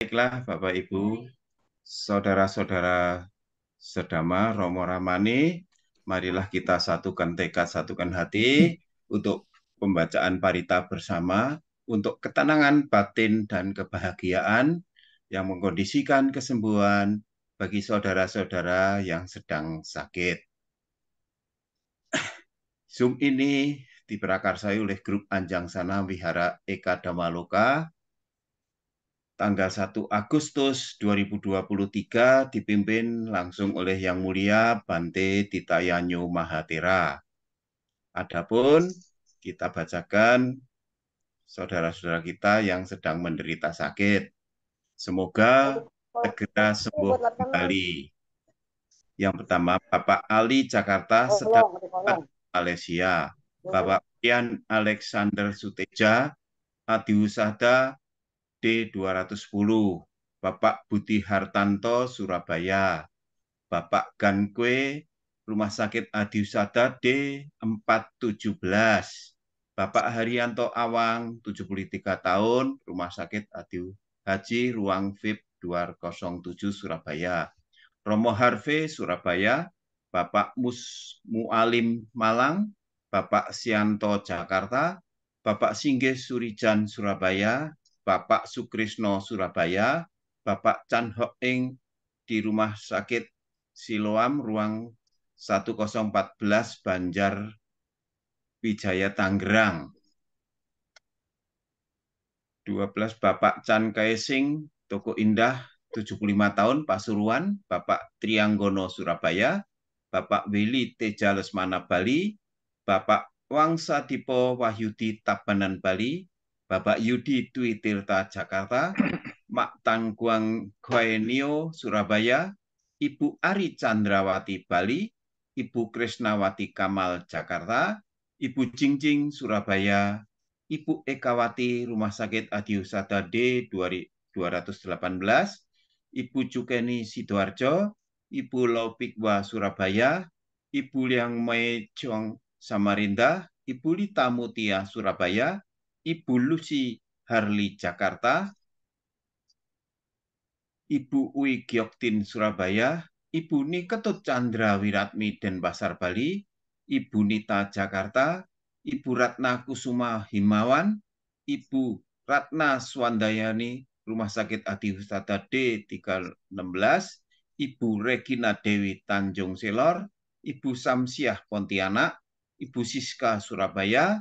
Baiklah, Bapak Ibu, saudara-saudara sedama, Romo Ramani, marilah kita satukan tekad, satukan hati untuk pembacaan parita bersama, untuk ketenangan batin dan kebahagiaan yang mengkondisikan kesembuhan bagi saudara-saudara yang sedang sakit. Zoom ini diprakarsai oleh grup Anjang Sana Wihara Eka Damaloka tanggal 1 Agustus 2023 dipimpin langsung oleh Yang Mulia Bante Titayanyo Mahatera. Adapun kita bacakan saudara-saudara kita yang sedang menderita sakit. Semoga segera sembuh kembali. Yang pertama, Bapak Ali Jakarta sedang Malaysia. Bapak Pian Alexander Suteja, Adiusada D210, Bapak Budi Hartanto, Surabaya, Bapak Gankwe, Rumah Sakit Adiusada D417, Bapak Haryanto Awang, 73 tahun, Rumah Sakit Adi Haji Ruang VIP 207, Surabaya, Romo Harve, Surabaya, Bapak Mualim Malang, Bapak Sianto Jakarta, Bapak Singgih Surijan Surabaya, Bapak Sukrisno Surabaya, Bapak Chan Hok Ing di Rumah Sakit Siloam Ruang 1014 Banjar Wijaya Tangerang. 12 Bapak Chan Kaesing Toko Indah 75 tahun Pasuruan, Bapak Trianggono Surabaya, Bapak Willy Teja Lesmana Bali, Bapak Wangsa Dipo Wahyudi Tabanan Bali, Bapak Yudi Dwi Tirta Jakarta, Mak Tangguang Guainio Surabaya, Ibu Ari Chandrawati Bali, Ibu Krisnawati Kamal Jakarta, Ibu Jingjing Surabaya, Ibu Ekawati Rumah Sakit Adiusada D 218, Ibu Cukeni Sidoarjo, Ibu Lopikwa Surabaya, Ibu Liang Mei-Jong Samarinda, Ibu Lita Mutia Surabaya, Ibu Lucy Harli Jakarta, Ibu Ui Gyoktin Surabaya, Ibu Niketut Chandra Wiratmi Denpasar Bali, Ibu Nita Jakarta, Ibu Ratna Kusuma Himawan, Ibu Ratna Swandayani Rumah Sakit Adi Hustada D316, Ibu Regina Dewi Tanjung Selor, Ibu Samsiah Pontianak, Ibu Siska Surabaya,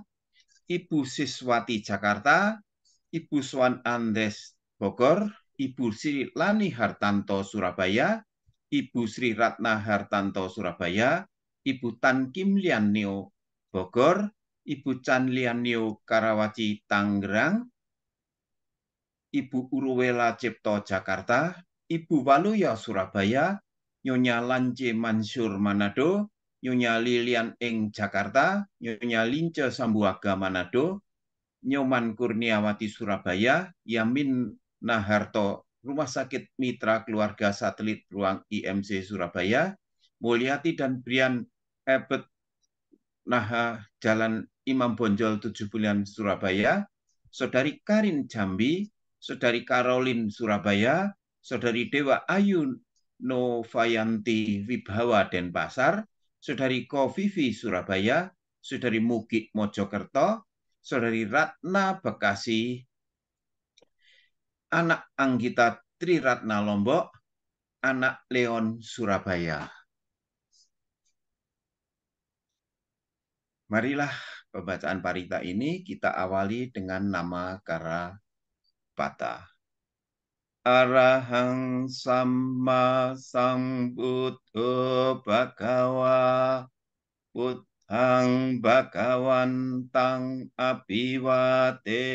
Ibu Siswati Jakarta, Ibu Swan Andes Bogor, Ibu Sri Lani Hartanto Surabaya, Ibu Sri Ratna Hartanto Surabaya, Ibu Tan Kim Lian Neo Bogor, Ibu Chan Lian Neo Karawaci Tangerang, Ibu Uruwela Cipto Jakarta, Ibu Waluya Surabaya, Nyonya Lance Mansur Manado, Nyonya Lilian Eng Jakarta, Nyonya Lince Sambuaga Manado, Nyoman Kurniawati Surabaya, Yamin Naharto Rumah Sakit Mitra Keluarga Satelit Ruang IMC Surabaya, Mulyati dan Brian Ebet Naha Jalan Imam Bonjol 7 Bulan Surabaya, Saudari Karin Jambi, Saudari Karolin Surabaya, Saudari Dewa Ayu Novayanti Wibhawa Denpasar, Saudari Kofifi Surabaya, Saudari Mugi Mojokerto, Saudari Ratna Bekasi, anak Anggita Triratna Lombok, anak Leon Surabaya. Marilah pembacaan parita ini kita awali dengan nama Kara Pata. Arahang Samma Sambuddho Bhagawa Buddhang Bhagawantang Abhiwademi.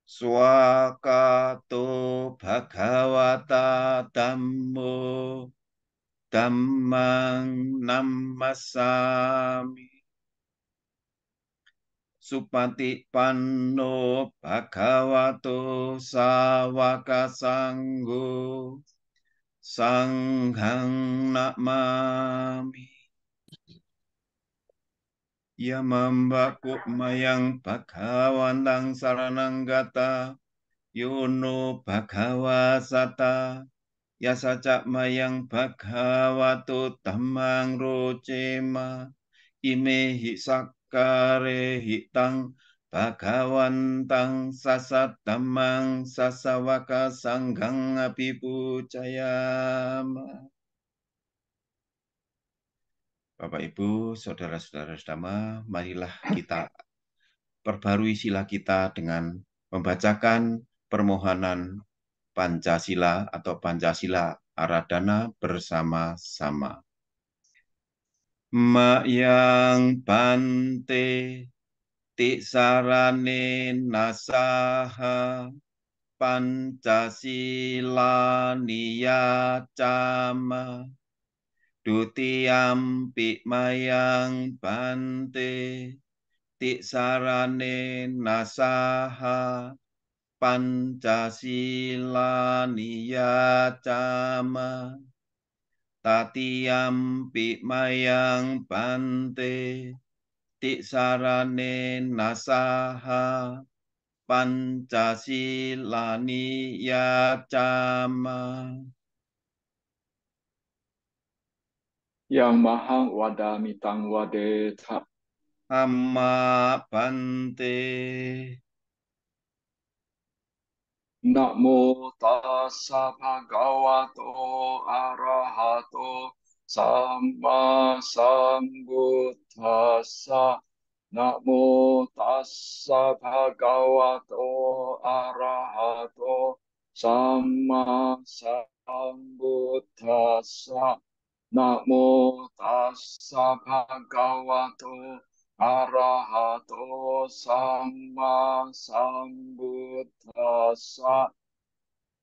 Swakato Bhagawata Dhammo Dhammang Namasami. Supati Panno Bhagavato Sawaka Sanggo Sanghang Namami. Yamambaku mayang bhagawantang saranang gata. Yono bhagawa sata. Yasaca mayang bhagavato dhammang rocema. Imehi sakkare hitang bhagawantang sasaddhammang sasawaka sangghang apipucayama. Bapak Ibu, saudara-saudara sedama, marilah kita perbarui sila kita dengan membacakan permohonan Pancasila atau Pancasila Aradhana bersama-sama. Mayang Bante Tisarane Nasaha Pancasila Niyacama Dutiyampi Mayang Bante Tisarane Nasaha Pancasila Niyacama Tatiyampi Mayang Bante Tisarane Nasaha Pancasila Niyacama. Yang Maha Wadamitang Wadeta. Amma Bante. Namo tassa bhagavato arahato samma sambuddhassa. Namo tassa bhagavato arahato samma sambuddhassa. Namo tassa bhagavato arahato samma sambuddhassa.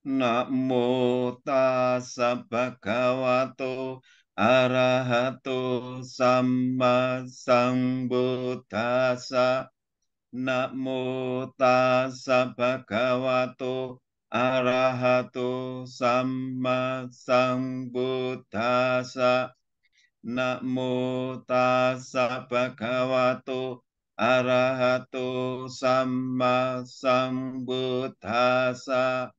Namo tassa bhagavato arahato samma sambuddhassa. Namo tassa bhagavato arahato samma sambuddhassa. Namo tassa bhagavato arahato samma sambuddhassa.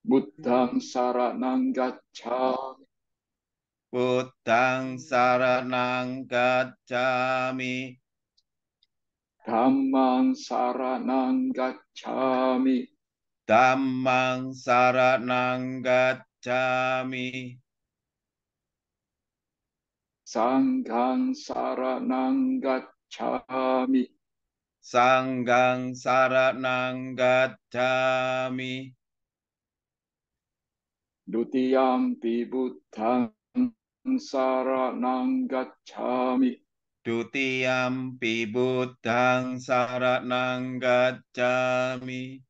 Buddhang saranang gacchami. Buddhang saranang gacchami. Dhammang saranang gacchami. Dhammang saranang gacchami. Sanghang saranang gacchami. Sanghang saranang gacchami. Dutiyampi buddhang saranang gacchami. Dutiyampi buddhang saranang gacchami.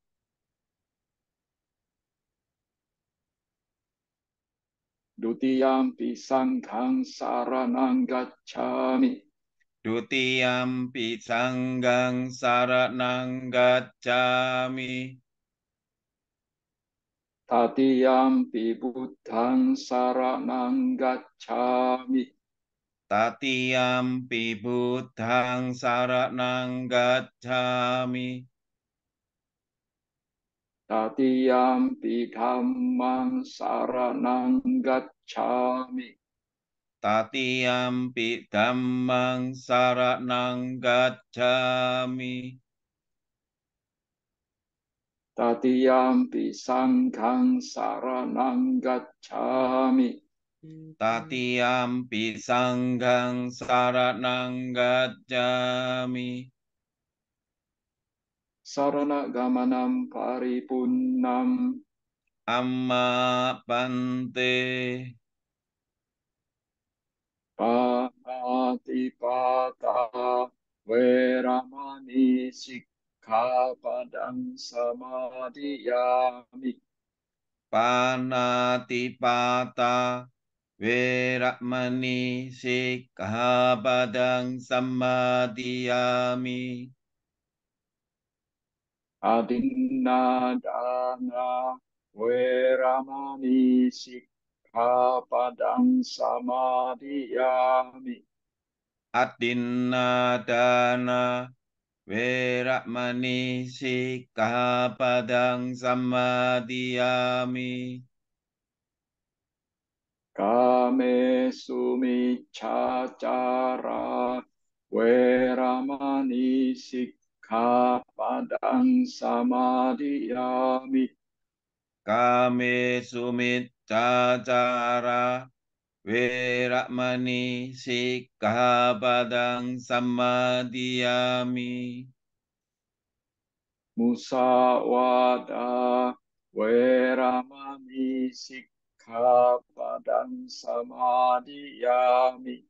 Dutiyampi sanghang saranang gacchami. Dutiyampi sanghang saranang gacchami. Tatiyampi buddhang saranang gacchami. Tatiyampi buddhang saranang gacchami. Tatiyampi dhammang saranang gacchami. Tatiyampi dhammang saranang gacchami. Tatiyampi sanghang saranang gacchami. Tatiyampi sanghang saranang gacchami. Sarana gamanam paripunnam. Amma Bante. Panatipata veramani sikkhapadang samadhiyami. Panatipata Weramani Sikkhapadang Samadhiyami. Adinna dana veramani Sikkhapadang samadhiyami. Adinadana Weramani Sikkhapadang Samadhiyami. Kame sumiccacara Weramani Sikkhapadang samadhiyami. Kame sumiccacara Weramani Sikkhapadang Samadhiyami. Musawada Weramani Sikkhapadang samadhiyami.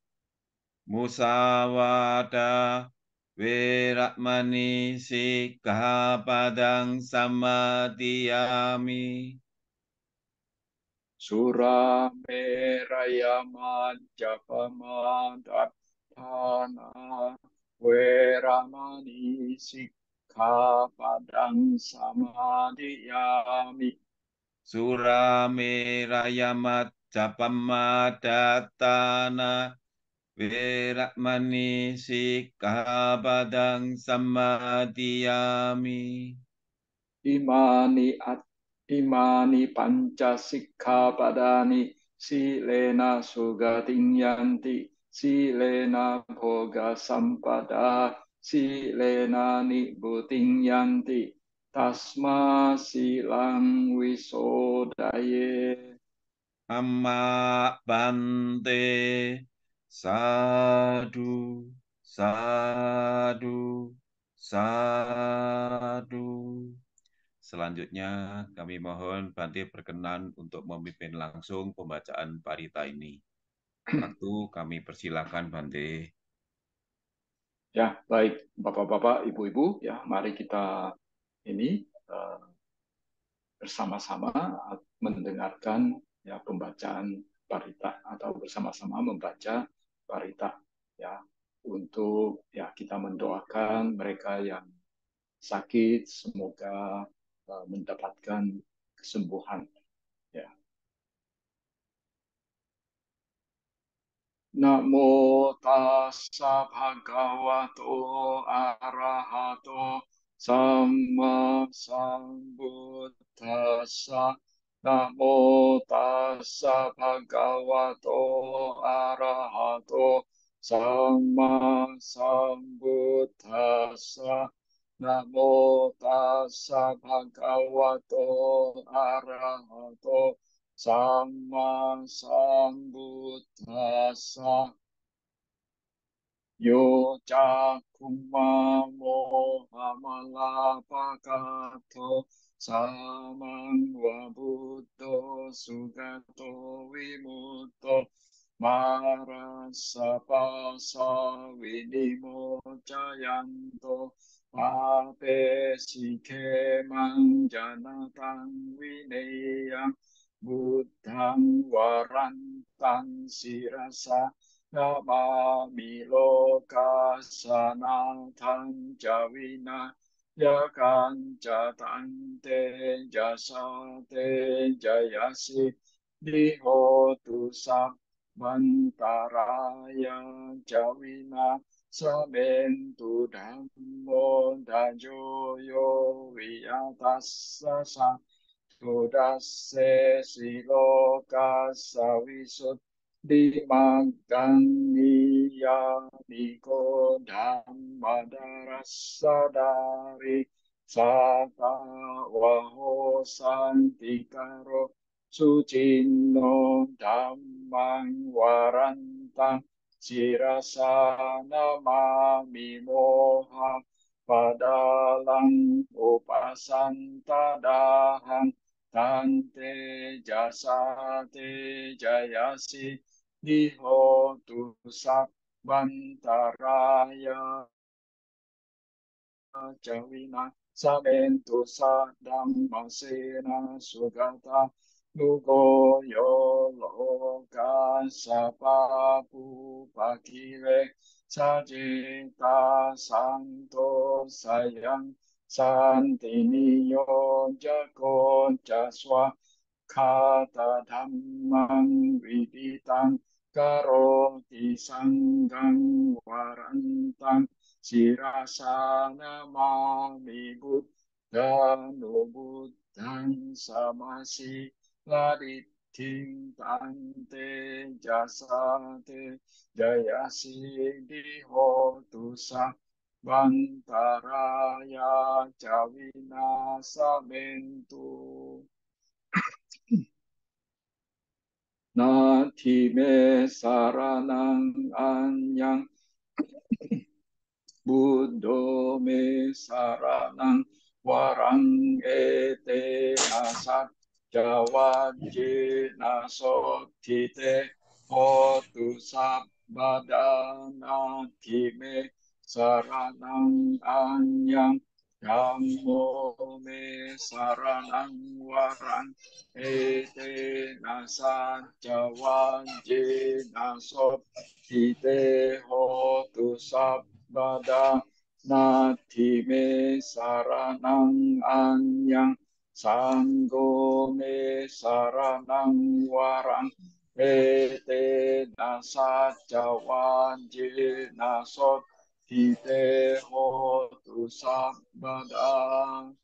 Musawada Weramani Sikkhapadang Samadhiyami. Surameraya Majapamadatthana Weramani Sikkhapadang samadhiyami. Surameraya Majapamadatthana Weramani Sikkhapadang Samadhiyami. Imani panca sikkhapadani silena sugating yanti silena bhoga sampada silena nibbutiং yanti tasma silang wisodaye. Amma Bante. Sadu, sadu, sadu. Selanjutnya kami mohon Bante berkenan untuk memimpin langsung pembacaan parita ini. Waktu kami persilakan Bante. Ya, baik Bapak-bapak, Ibu-ibu, ya mari kita ini bersama-sama mendengarkan ya pembacaan parita atau bersama-sama membaca parita ya untuk ya kita mendoakan mereka yang sakit semoga mendapatkan kesembuhan ya. Namo tassa bhagavato arahato samma sambuddhassa. Namo tassa bhagavato arahato samma sambuddhassa. Namo tassa bhagavato arahato Sama Sambuddhassa. Yo cakkhuma mohamalapakato samang wabuddho sugato vimutto marasapasa vinimocayanto pape sikhe manjanatang vineyang Buddhang warantang sirasa namami loka sanatang jawina yakan jatante jasate jayasi dihotu samantaraya jawina samentu dhammo dajoyo viyatassa Buddhasse siloka savisut dimagganiya niko dhammadarasadari sata waho santikaro sucino dhammang warantang sirasa namami moha padalang upasantadahan Tante jasate jayasi dihotu sabbantaraya jawina samentu sadammasena sugata nugo yolo kasapapu pakile sajita santo sayang Santiniyo jako jaswa kata dhammang viditang karoti sanggang warantang sirasana mami buddha no buddhang samasi laditthing tante jasate jaya siddhi hotu sa Bantaraya Jawinasa Mentu Nati me saranang anyang Buddho me saranang warang ete nasat jawaji nasotite hotu sabbadana me saranang anyang Dhammo me saranang warang ete nasat jawaji nasotite hotu sabbadana Nati me saranang anyang sanggo me saranang warang ete nasat jawanji nasot hite hotu sabbadang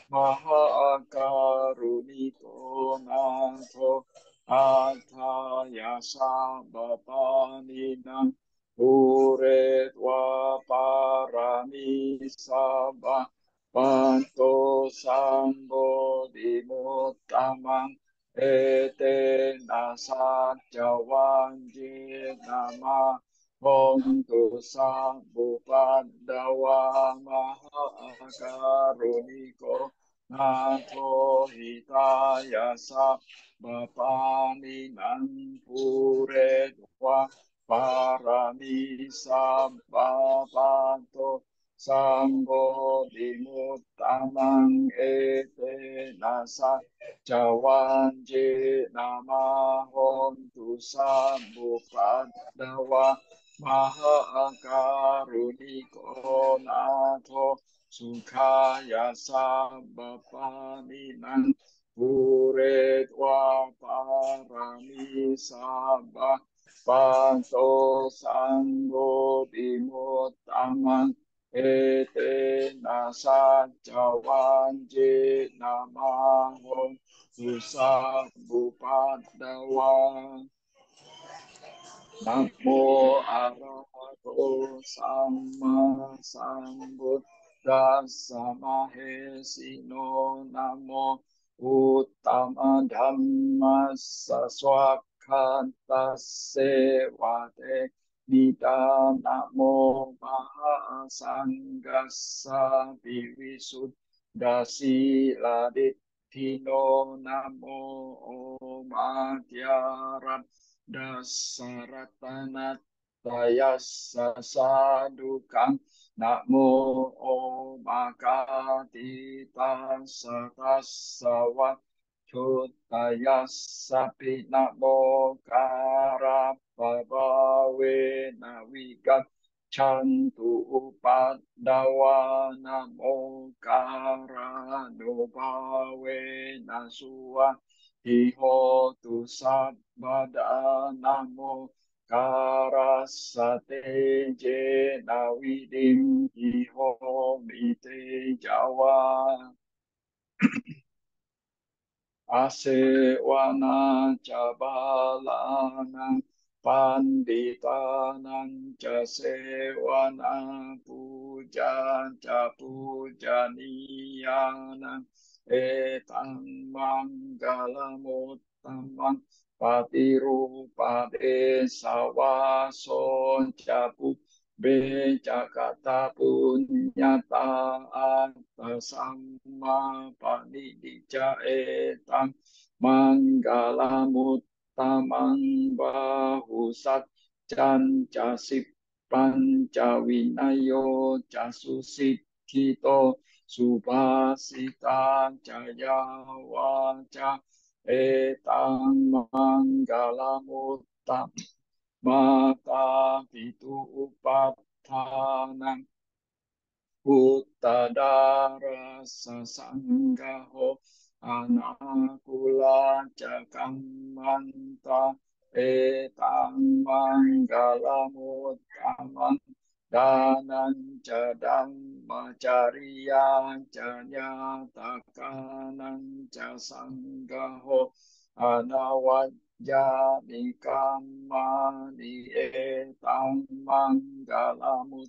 Maha Karuniko Nato Ataya Sabbapaninang Pure Dwa Parami Sabba Panto Sambo Dimuttamang Ete Nasa Jawanji Nama Hontu Sambu Pandawa Maha Karuniko Nato hitaya sa bapani nang pure dwa parami sabbapanto sanggo dimuttamang ete nasa jawanji nama hontu sambu padawa maha karuniko nato Sukaya sabbapaninang pure dwa parami sabba panto sanggo dimuttamang ete nasa jawanji namahon susabbu padawa Namo Arahato Sama Sambuddhassa Mahesino Namo Uttama Dhammassa Swakkantase Vate Nida Namo Mahasanggassa Vivisuddhasi Laditthino Namo Om Adyarat Dasaratana Tayasa sadukang Namo Om Akati Tasatasawat Chutayasa Namo Karapavawe Navigat Chantu Upadawa Namo Karanubawe Nasua Ihotu sabbada namo karasate je nawidim iho mite jawa asewana cabalanang panditanang ca sewana pujan ca pujaniyanang etang manggalamuttamang patirupade sawason capu becakata punyata sama panidija etang manggalamuttamang bahusat cancasip pancawinayo casusikkito subhasita jaya waca etang manggalamuttam mata pitu upattanang Uttadara sasanggaho anakula cakamanta etang manggalamuttamang danan cadang macariya canyatakanan casanggaho anawajani kamani etang manggalamut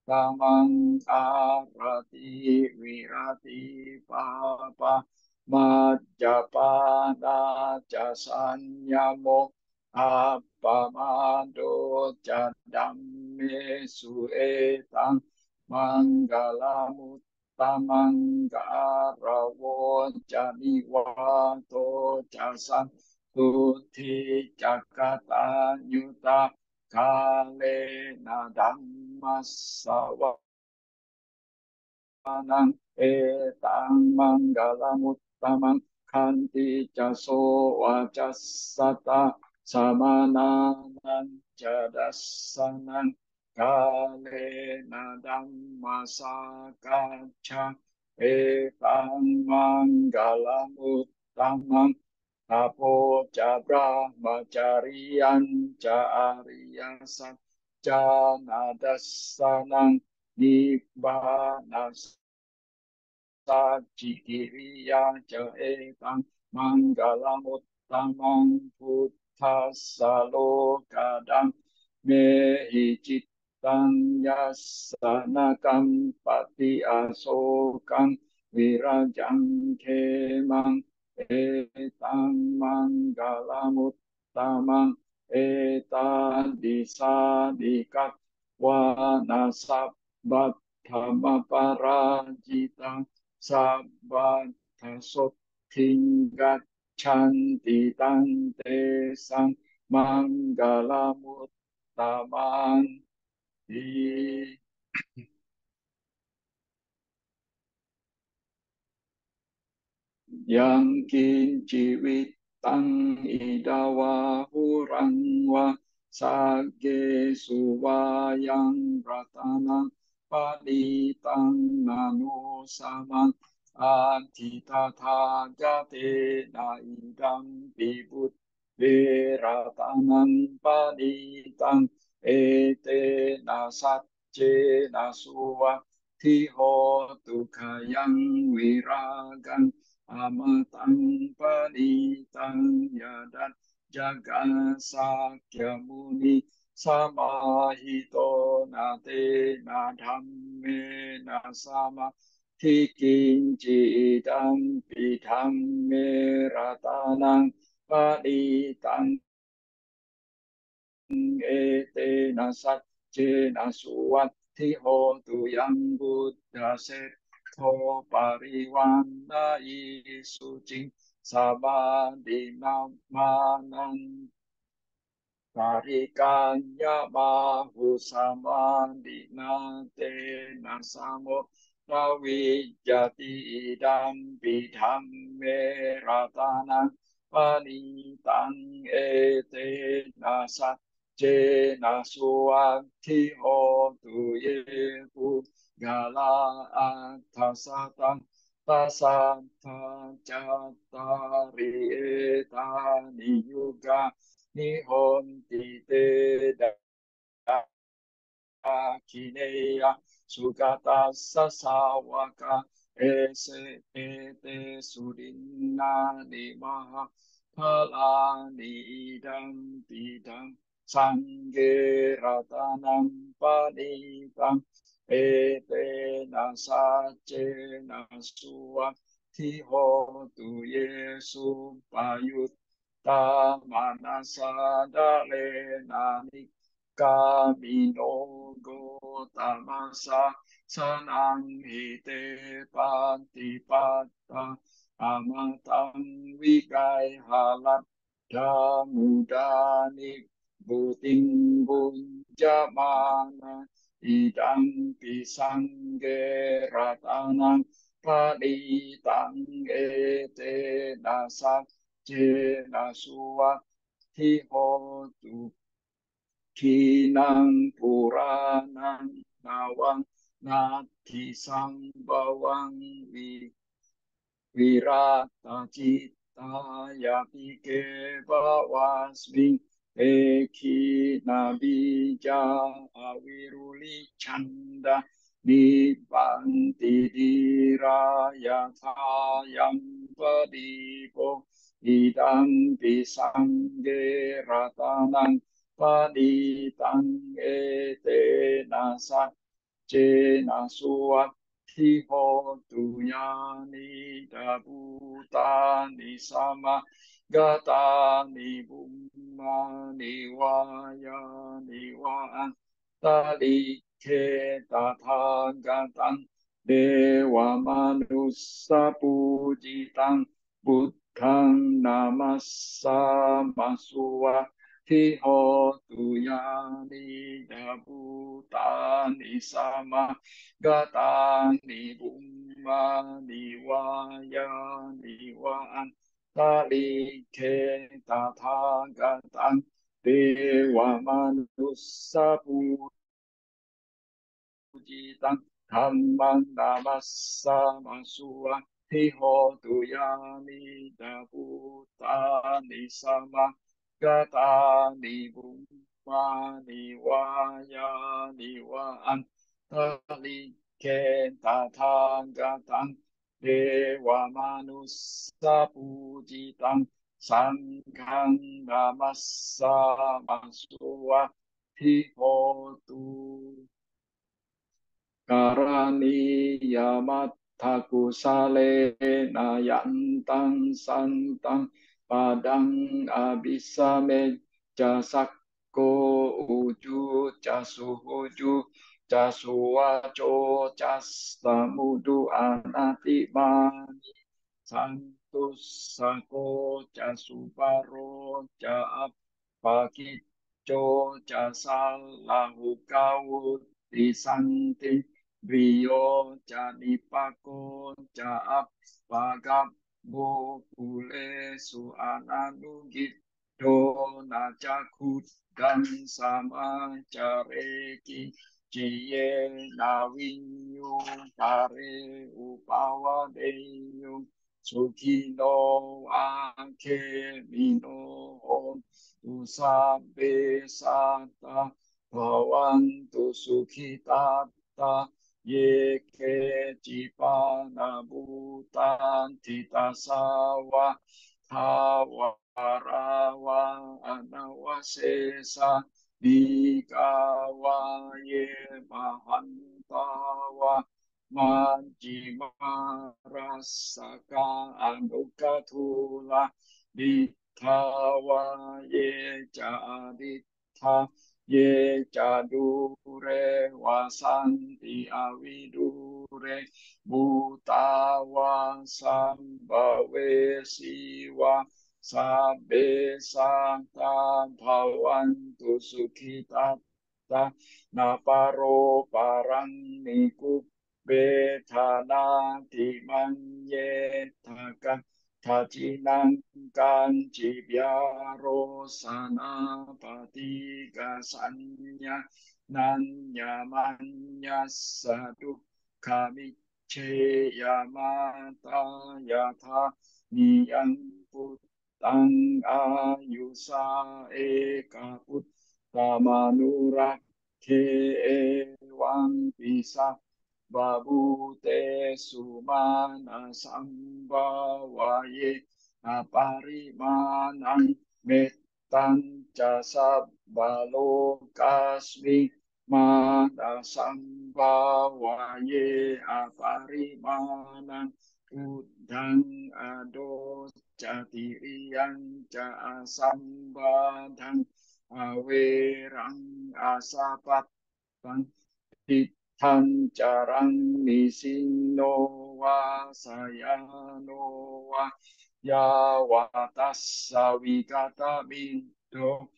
tamang arati wirati papa Majapana jasanyamo apamado jadame suetang manggalamuttamangarawo janiwato jasan tuti jakata nyuta kale nadammasawa nang etang manggalamuttamang kanti jaso wajasata samananan jadasanang kale nadang masakaca etang manggalamuttamang tapo jabra macarian ca ariyasan janadasanang Nibbana sajikiriya jaetang manggalamuttamang puttasalokadang mehicitang yasanakam pati asokang wirajang kemang etang manggalamuttamang etadisadikak wanasab Baddhama parajitang sabbat tasot tinggat canti tante sang manggalamuttamang di yang kinciwitang idawa hurangwa sage suwayang ratana palitang nano samang antitata jate na idang pibut veratanang palitang ete nasatce nasuwa tiho tukayang wiragang amatang panitang yadan jaga sakya muni samahito nate nadhamme nasama tikinci idam pidhamme ratanang panitang ete nasat jena suat tiho tu yang buddha set Tho pariwana isucing sabadina manang karikanya mahu samadina te nasamo rawijati idam bidham meratana panitang ete nasat jena suati hotu yehu gala atasatang tasata jatari etani yuga nihonti te kineya sugata sasawaka ese ete surinna nimaha palani idam tidam sangge ratanam panitang ete nasace nasua tiho tu yesu payut manasa dale nanik kamino go tamasa sanang hite pantipata amatang wikai halat damudani buting bunjamana idang pisangge ratanang palitang ete nasak jena suat tihotu kinang puranang nawang nati sang bawang virata citta yapike bawasmi eki nabija aviruli chanda nibanti diraya thayam padipo idam pisangge ratanang paditang etena jena suwati hotu yani dabutani sama gatani bummani wayani waan tali ke tathagatan dewa manusa pujitang buddhang namassa masua hotu yani dabutani sama gatani bummani wayani waan tali ke tathagatan dewa manusa pujitang dhammang namassa masua hotu yani dabutani sama gatani bummani wayani waan tali ke tathagatan dewa manusa pujitang sanghang namassa masua hotu karani yamattaku sale nayantang santang padang abisame jasakko uju jasuhuju jasuwaco jastamudu anatimani santus sako jasuparo jaap pakico jasalahu kaut disanti Rio Janipako Jaap Pagap Bokule Suananugit Dona Jakut dan sama Careki Cie Nawinyu Kare Upawa Deyu Sukino Ake Mino Usabe Sata Bhavantu Sukhitata Yeke Jipana Bhutanti Tasawa Tawarawa Anawasesa Dikawa Ye Mahantawa Manjimarasaka Anukatula Dikawa Ye Jaditha ye jadure wasanti avidure bhutawa sambhawe siwa sabbe santa bhavantu sukhitata naparo parang niku betana timanye taka Tajinan kanci biaro sana patiga sanya nanya manya sadu kami yamata yatha niyang putang ayusa ekaput tamanura ke ewang bisa babute sumana sambhawaye aparimanang metan jasa balokasmi mana sambhawaye aparimanang udang ado jatiriang ja sambadang awerang asapat Tancarang nisino wa sayano wa yawatassa wikata mido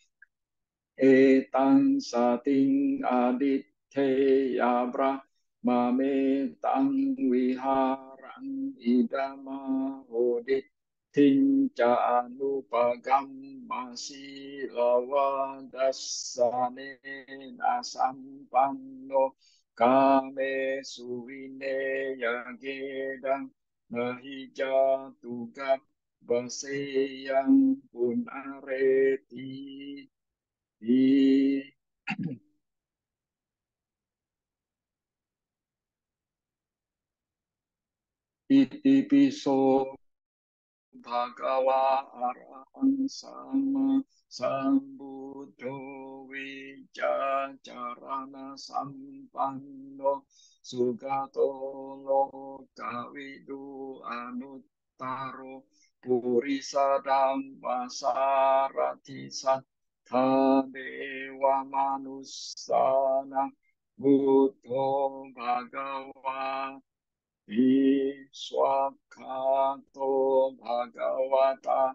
etang sating adithe yabra mame tang viharang idama hodit tinca anupagam masi lawa dasane nasampanno kame suwine yagedang Nahija tugap baseyang pun areti iti piso Bhagava Arahang Sama Sambuddho Vijacarana Sampanno Sugato Lokavidu Anuttaro Purisa Dhamma Sarati Sattha Dewa Manusana Buddho Bhagava Iswakato Bhagavata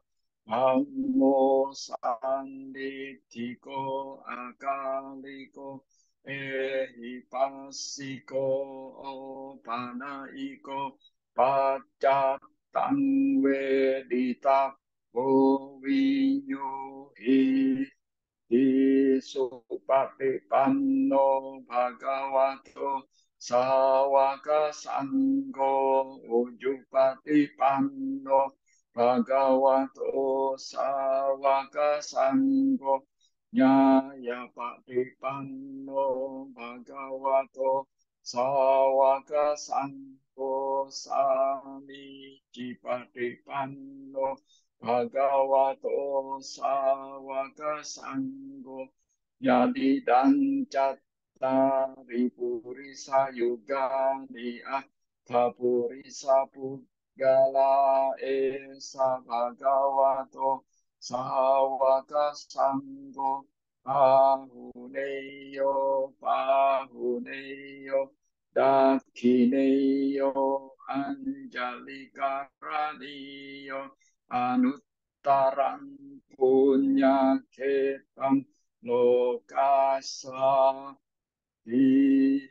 Dhammo Sanditiko Akaliko Ehipasiko Opanaiko Pacatang Vedita Vinyuhi Supatipanno Bhagavato Sawaka Sangho Ujupatipanno Bhagavato Sawaka Sangho Nyaya Patipanno Bhagavato Sawaka Sangho Sami Cipatipanno Bhagavato Sawaka Sangho Yadi Dancatari Purisa Yugani Purisa Puggala Esa Bhagavato Sawaka Sangho Pahuneyo Dakhineyo Anjalikaraniyo Anuttaran punya ketam lokasa di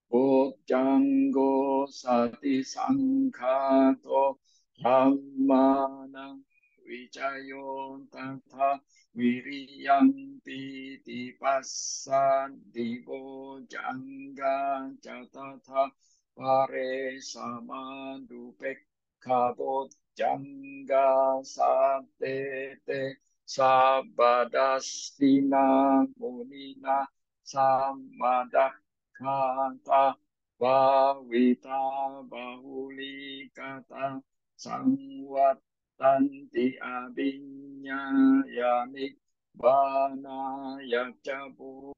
Bojanggo sati sangkato Brahmanang wijayon tata wiriyang titipasan di Bojangga catata pare samandupek kabot jangga satete sabadastina munina samadak kata bawita bahuli kata sangwatanti abinya yanik bana yakcapu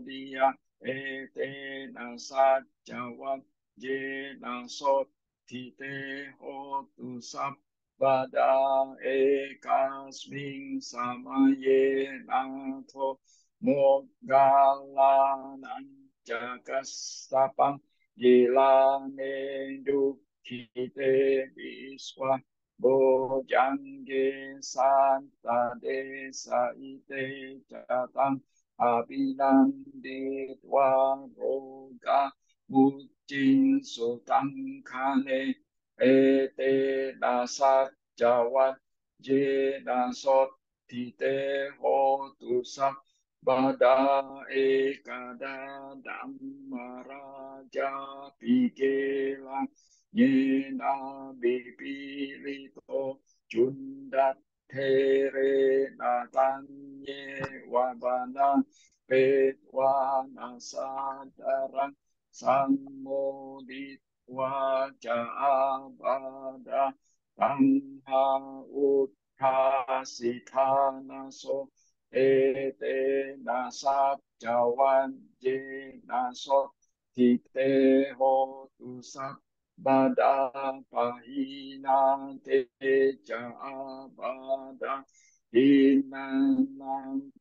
dia etena sajawat jena sot tite hotu sabada ekasming samaye nato mogalanan jakastapang gilane dukkite biswa bojangge santa desa ite catang abinanditwa roga mucing sutang kane ete nasat jawat je nasot tite hotu sak bada ekada dhammaraja pigelang nyena bipilito jundat Tere natanye wabana petwana sadaran sammodit wajabada tangha uthasithanaso ete nasat jawan je nasot tite hotu sat Bada pahina teja abada hinanang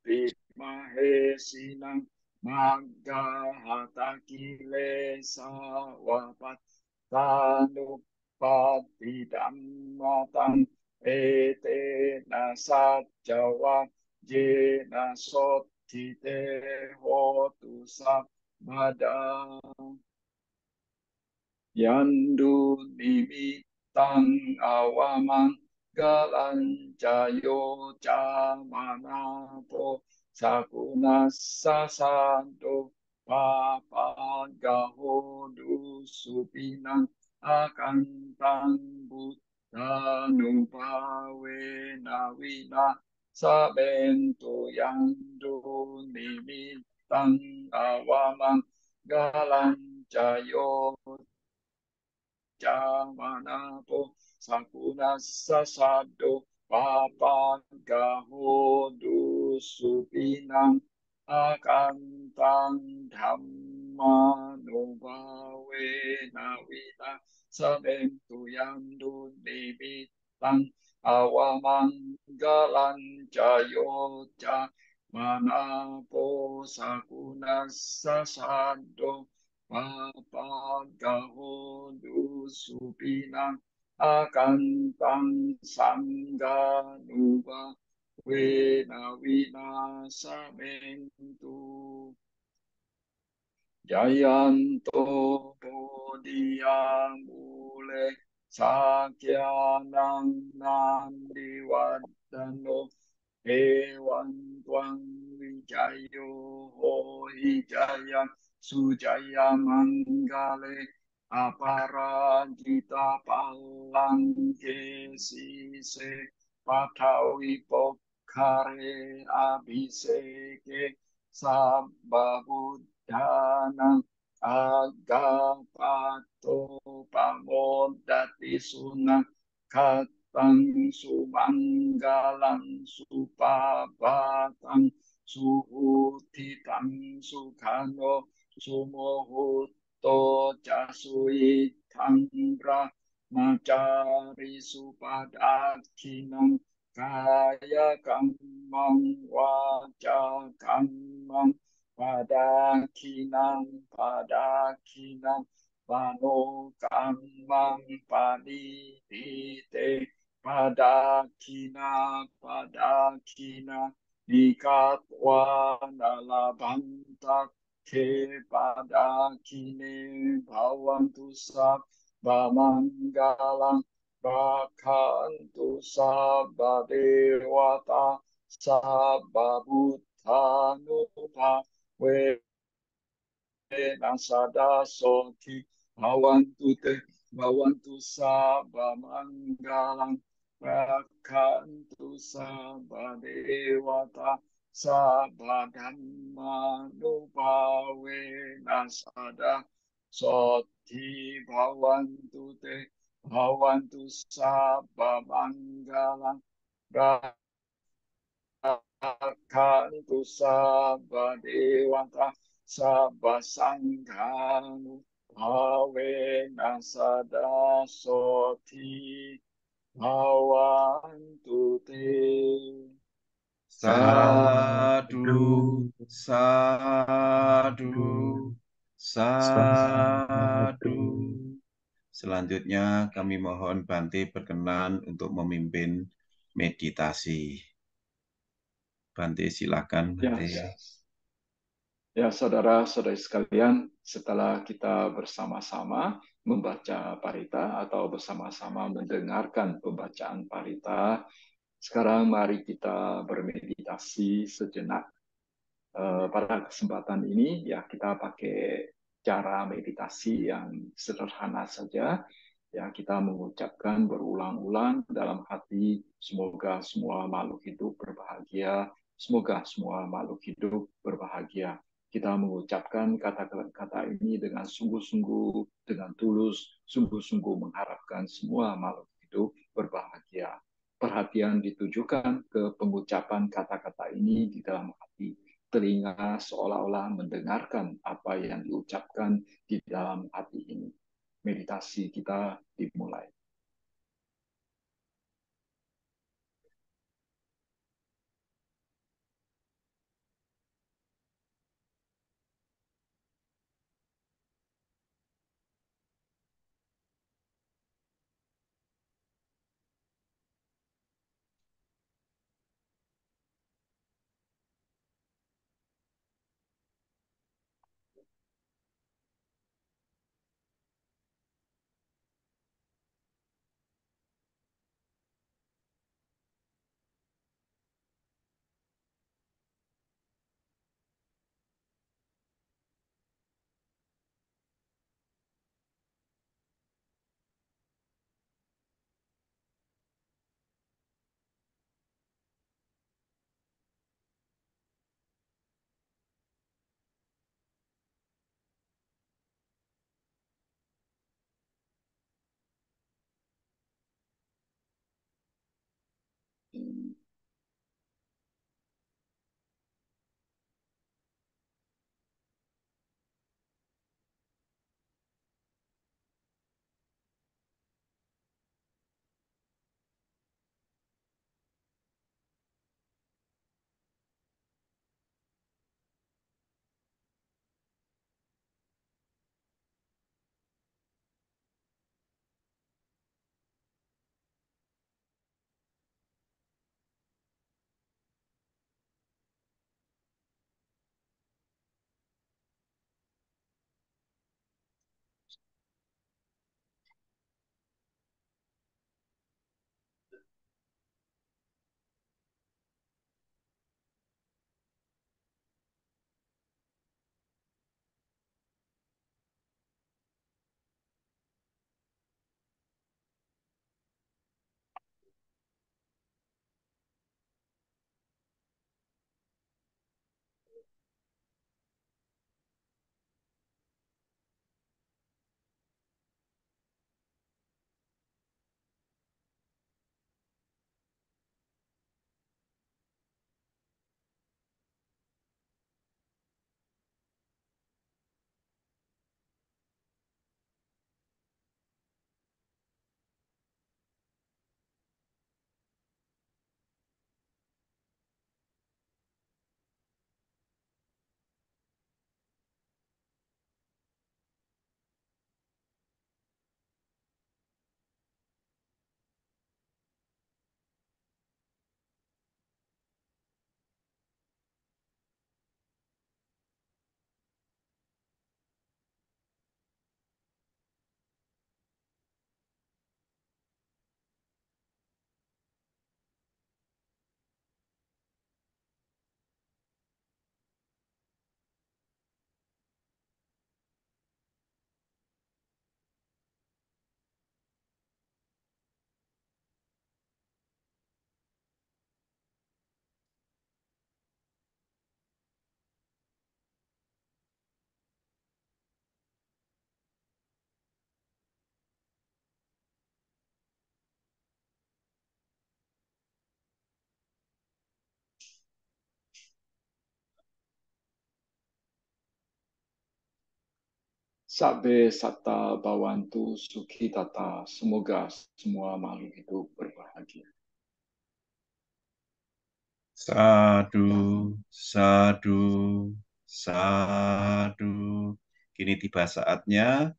mahesinang magga hatakile sawapat tanupati dammatang ete nasat jawa je nasot tite hotu sabada Yandu nimitang awaman galan jayo jamanapo sakuna sasanto papa gahodu supinang sabentu yang nimitang awamang galang cayo Jamanapo sakuna sasado papagahodu supinang akantang dhammanubawe nawita sabentu yandu nimitang awamanggalan cayoca manapo sakuna sasado Papagahodu supinang akan tang sangga nuba wena wina samentu Jayanto Bodhiyamule Sakyanang Nandiwadano Ewan Twang Wijayo Hijaya Sujaya Manggale Aparajita Palangkesise Patawi Pokhare Abhiseke Sabba Buddhana Agapato Pamodati Sunang Katang Sumanggalang Supabatang Suhutitang Sukano Sumohuto Jasui Tangra Macari Supadakinang Kaya Kamang Waja Kamang Padakinang Mano kamang panitite padakina nikatwa nalabanta ke padakine bhavantu sab bamanggalang bakantu sabba dewata sabba buddhanupa nasada soti bhavantu te bhavantu sabba manggalang rakantu sabba dewata sabba dhamma nupawe nasada soti bhavantu te bhavantu sabba manggalang rakantu sabba dewata sabba sanghanu bhavena sada soti bhavantu te. Sadu, sadu, sadu. Selanjutnya kami mohon Bante berkenan untuk memimpin meditasi. Bante silakan Bante. Ya, saudara-saudari sekalian, setelah kita bersama-sama membaca parita atau bersama-sama mendengarkan pembacaan parita, sekarang mari kita bermeditasi sejenak. Pada kesempatan ini ya kita pakai cara meditasi yang sederhana saja. Ya, kita mengucapkan berulang-ulang dalam hati, semoga semua makhluk hidup berbahagia, semoga semua makhluk hidup berbahagia. Kita mengucapkan kata-kata ini dengan sungguh-sungguh, dengan tulus, sungguh-sungguh mengharapkan semua makhluk hidup berbahagia. Perhatian ditujukan ke pengucapan kata-kata ini di dalam hati. Telinga seolah-olah mendengarkan apa yang diucapkan di dalam hati ini. Meditasi kita dimulai. Sabbe Satta Bhavantu Sukhi Tata. Semoga semua makhluk hidup berbahagia. Sadu, sadu, sadu. Kini tiba saatnya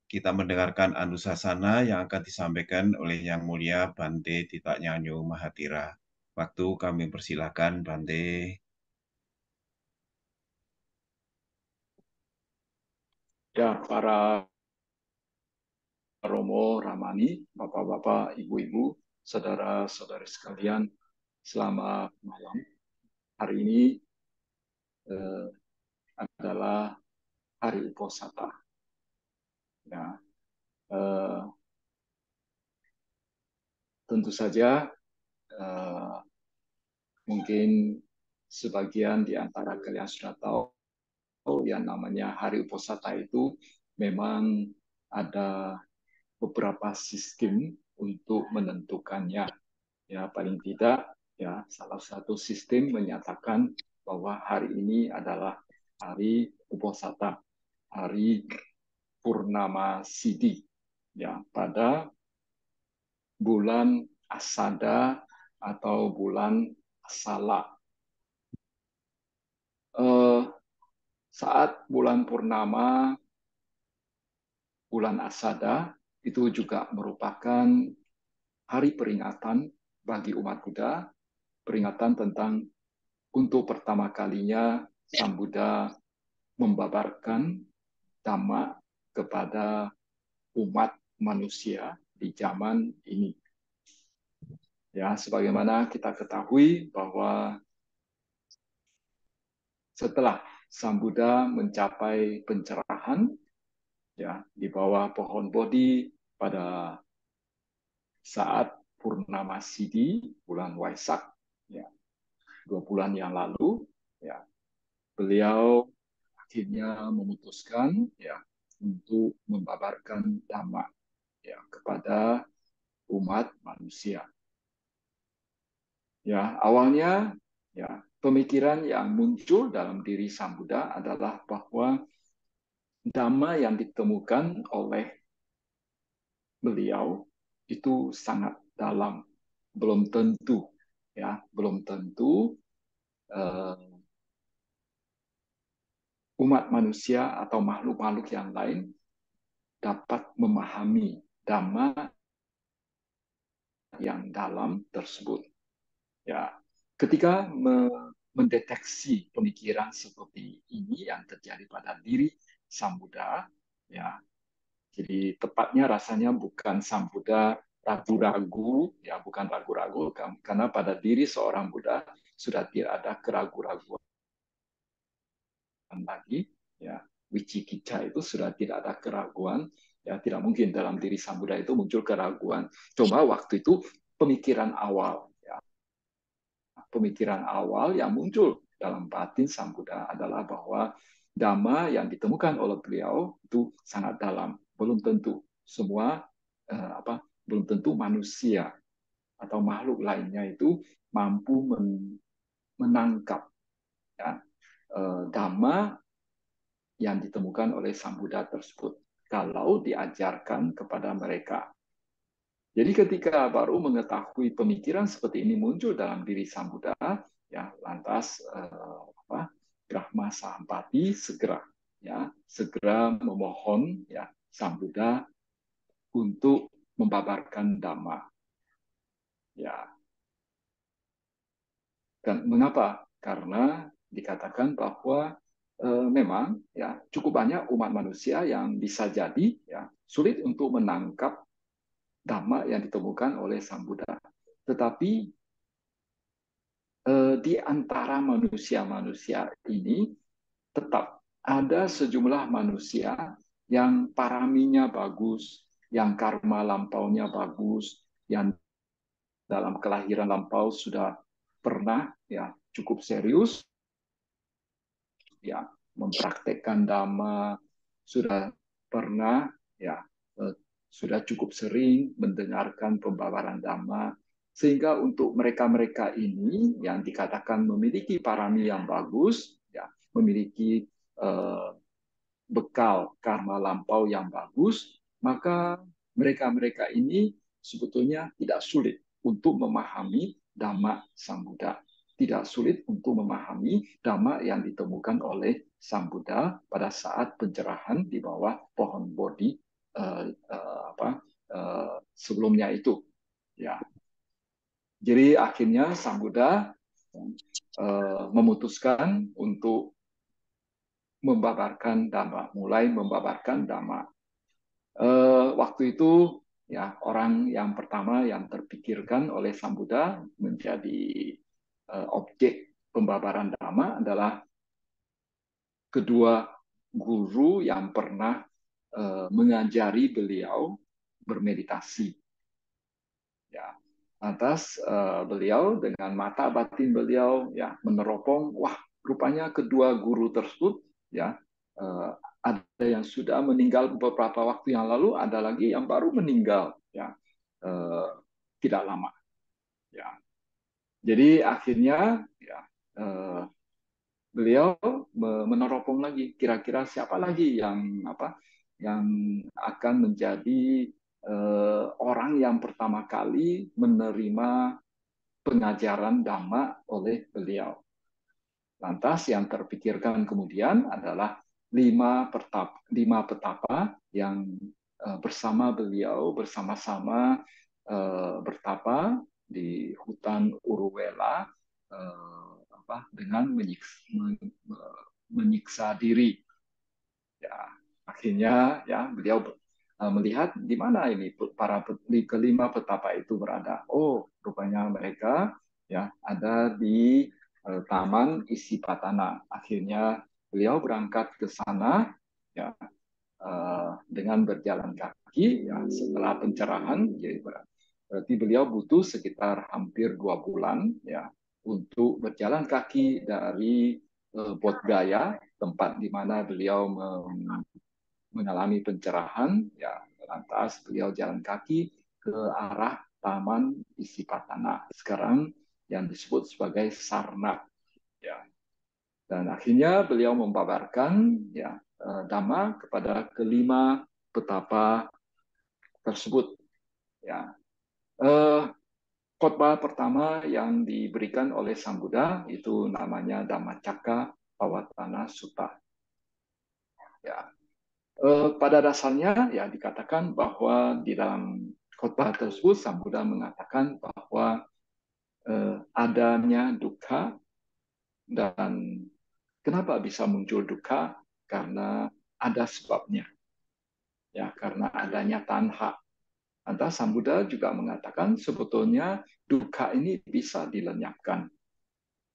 kita mendengarkan Anusasana yang akan disampaikan oleh Yang Mulia Bante Tita Nyanyo Mahatira. Waktu kami persilakan Bante. Ya, para Romo, Ramani, Bapak-Bapak, Ibu-Ibu, Saudara-saudari sekalian, selamat malam. Hari ini adalah Hari Uposatha. Ya, tentu saja mungkin sebagian di antara kalian sudah tahu yang namanya Hari Uposatha itu memang ada beberapa sistem untuk menentukannya. Ya, paling tidak ya salah satu sistem menyatakan bahwa hari ini adalah hari Uposatha, hari Purnama Sidi. Ya, pada bulan Asada atau bulan Asala. Saat bulan purnama, bulan Asada, itu juga merupakan hari peringatan bagi umat Buddha, peringatan tentang untuk pertama kalinya Sang Buddha membabarkan Dhamma kepada umat manusia di zaman ini. Ya, sebagaimana kita ketahui bahwa setelah Sang Buddha mencapai pencerahan ya di bawah pohon Bodhi pada saat Purnama Sidi bulan Waisak ya 2 bulan yang lalu ya beliau akhirnya memutuskan ya untuk membabarkan Dhamma ya kepada umat manusia. Ya, awalnya ya pemikiran yang muncul dalam diri Sang Buddha adalah bahwa Dhamma yang ditemukan oleh beliau itu sangat dalam, belum tentu ya, belum tentu umat manusia atau makhluk-makhluk yang lain dapat memahami Dhamma yang dalam tersebut. Ya, ketika mendeteksi pemikiran seperti ini yang terjadi pada diri Sang Buddha, ya, jadi tepatnya rasanya bukan Sang Buddha ragu-ragu, ya bukan ragu-ragu, karena pada diri seorang Buddha sudah tidak ada keraguan-raguan lagi, ya wicikica itu sudah tidak ada keraguan, ya tidak mungkin dalam diri Sang Buddha itu muncul keraguan. Cuma waktu itu pemikiran awal, ya pemikiran awal yang muncul dalam batin Sang Buddha adalah bahwa Dhamma yang ditemukan oleh beliau itu sangat dalam, belum tentu semua belum tentu manusia atau makhluk lainnya itu mampu menangkap ya, Dhamma yang ditemukan oleh Sang Buddha tersebut kalau diajarkan kepada mereka. Jadi ketika baru mengetahui pemikiran seperti ini muncul dalam diri Sang Buddha, ya lantas Brahma Sahampati segera memohon ya Sang Buddha untuk membabarkan Dhamma. Ya, dan mengapa? Karena dikatakan bahwa memang ya cukup banyak umat manusia yang bisa jadi ya sulit untuk menangkap Dhamma yang ditemukan oleh Sang Buddha. Tetapi di antara manusia-manusia ini tetap ada sejumlah manusia yang paraminya bagus, yang karma lampaunya bagus, yang dalam kelahiran lampau sudah pernah ya cukup serius ya mempraktekkan dhamma, sudah pernah ya sudah cukup sering mendengarkan pembawaran dhamma, sehingga untuk mereka-mereka ini yang dikatakan memiliki parami yang bagus ya memiliki bekal karma lampau yang bagus, maka mereka-mereka ini sebetulnya tidak sulit untuk memahami Dhamma Sang Buddha. Tidak sulit untuk memahami Dhamma yang ditemukan oleh Sang Buddha pada saat pencerahan di bawah pohon Bodhi sebelumnya itu. Ya, jadi akhirnya Sang Buddha memutuskan untuk membabarkan Dhamma, mulai membabarkan Dhamma. Waktu itu ya orang yang pertama yang terpikirkan oleh Sang Buddha menjadi objek pembabaran Dhamma adalah kedua guru yang pernah mengajari beliau bermeditasi. Ya, lantas beliau dengan mata batin beliau ya meneropong, wah rupanya kedua guru tersebut ya ada yang sudah meninggal beberapa waktu yang lalu, ada lagi yang baru meninggal ya tidak lama. Ya, jadi akhirnya ya beliau meneropong lagi kira-kira siapa lagi yang akan menjadi orang yang pertama kali menerima pengajaran Dhamma oleh beliau. Lantas yang terpikirkan kemudian adalah lima petapa yang bersama beliau bersama-sama bertapa di hutan Uruwela dengan menyiksa diri. Ya, akhirnya ya beliau melihat di mana ini para kelima petapa itu berada. Oh, rupanya mereka ya ada di Taman Isipatana. Akhirnya beliau berangkat ke sana ya dengan berjalan kaki ya setelah pencerahan. Jadi berarti beliau butuh sekitar hampir 2 bulan ya untuk berjalan kaki dari Bodh Gaya, tempat di mana beliau mengalami pencerahan, ya lantas beliau jalan kaki ke arah Taman Isipatana, sekarang yang disebut sebagai Sarnak. Ya. Dan akhirnya beliau membabarkan ya Dhamma kepada kelima petapa tersebut. Ya. Khotbah pertama yang diberikan oleh Sang Buddha itu namanya Dhammacakka Pavattana Sutta. Ya. Pada dasarnya ya dikatakan bahwa di dalam khotbah tersebut Sang Buddha mengatakan bahwa adanya dukkha, dan kenapa bisa muncul dukkha? Karena ada sebabnya. Ya, karena adanya tanha. Lantas Sang Buddha juga mengatakan sebetulnya dukkha ini bisa dilenyapkan.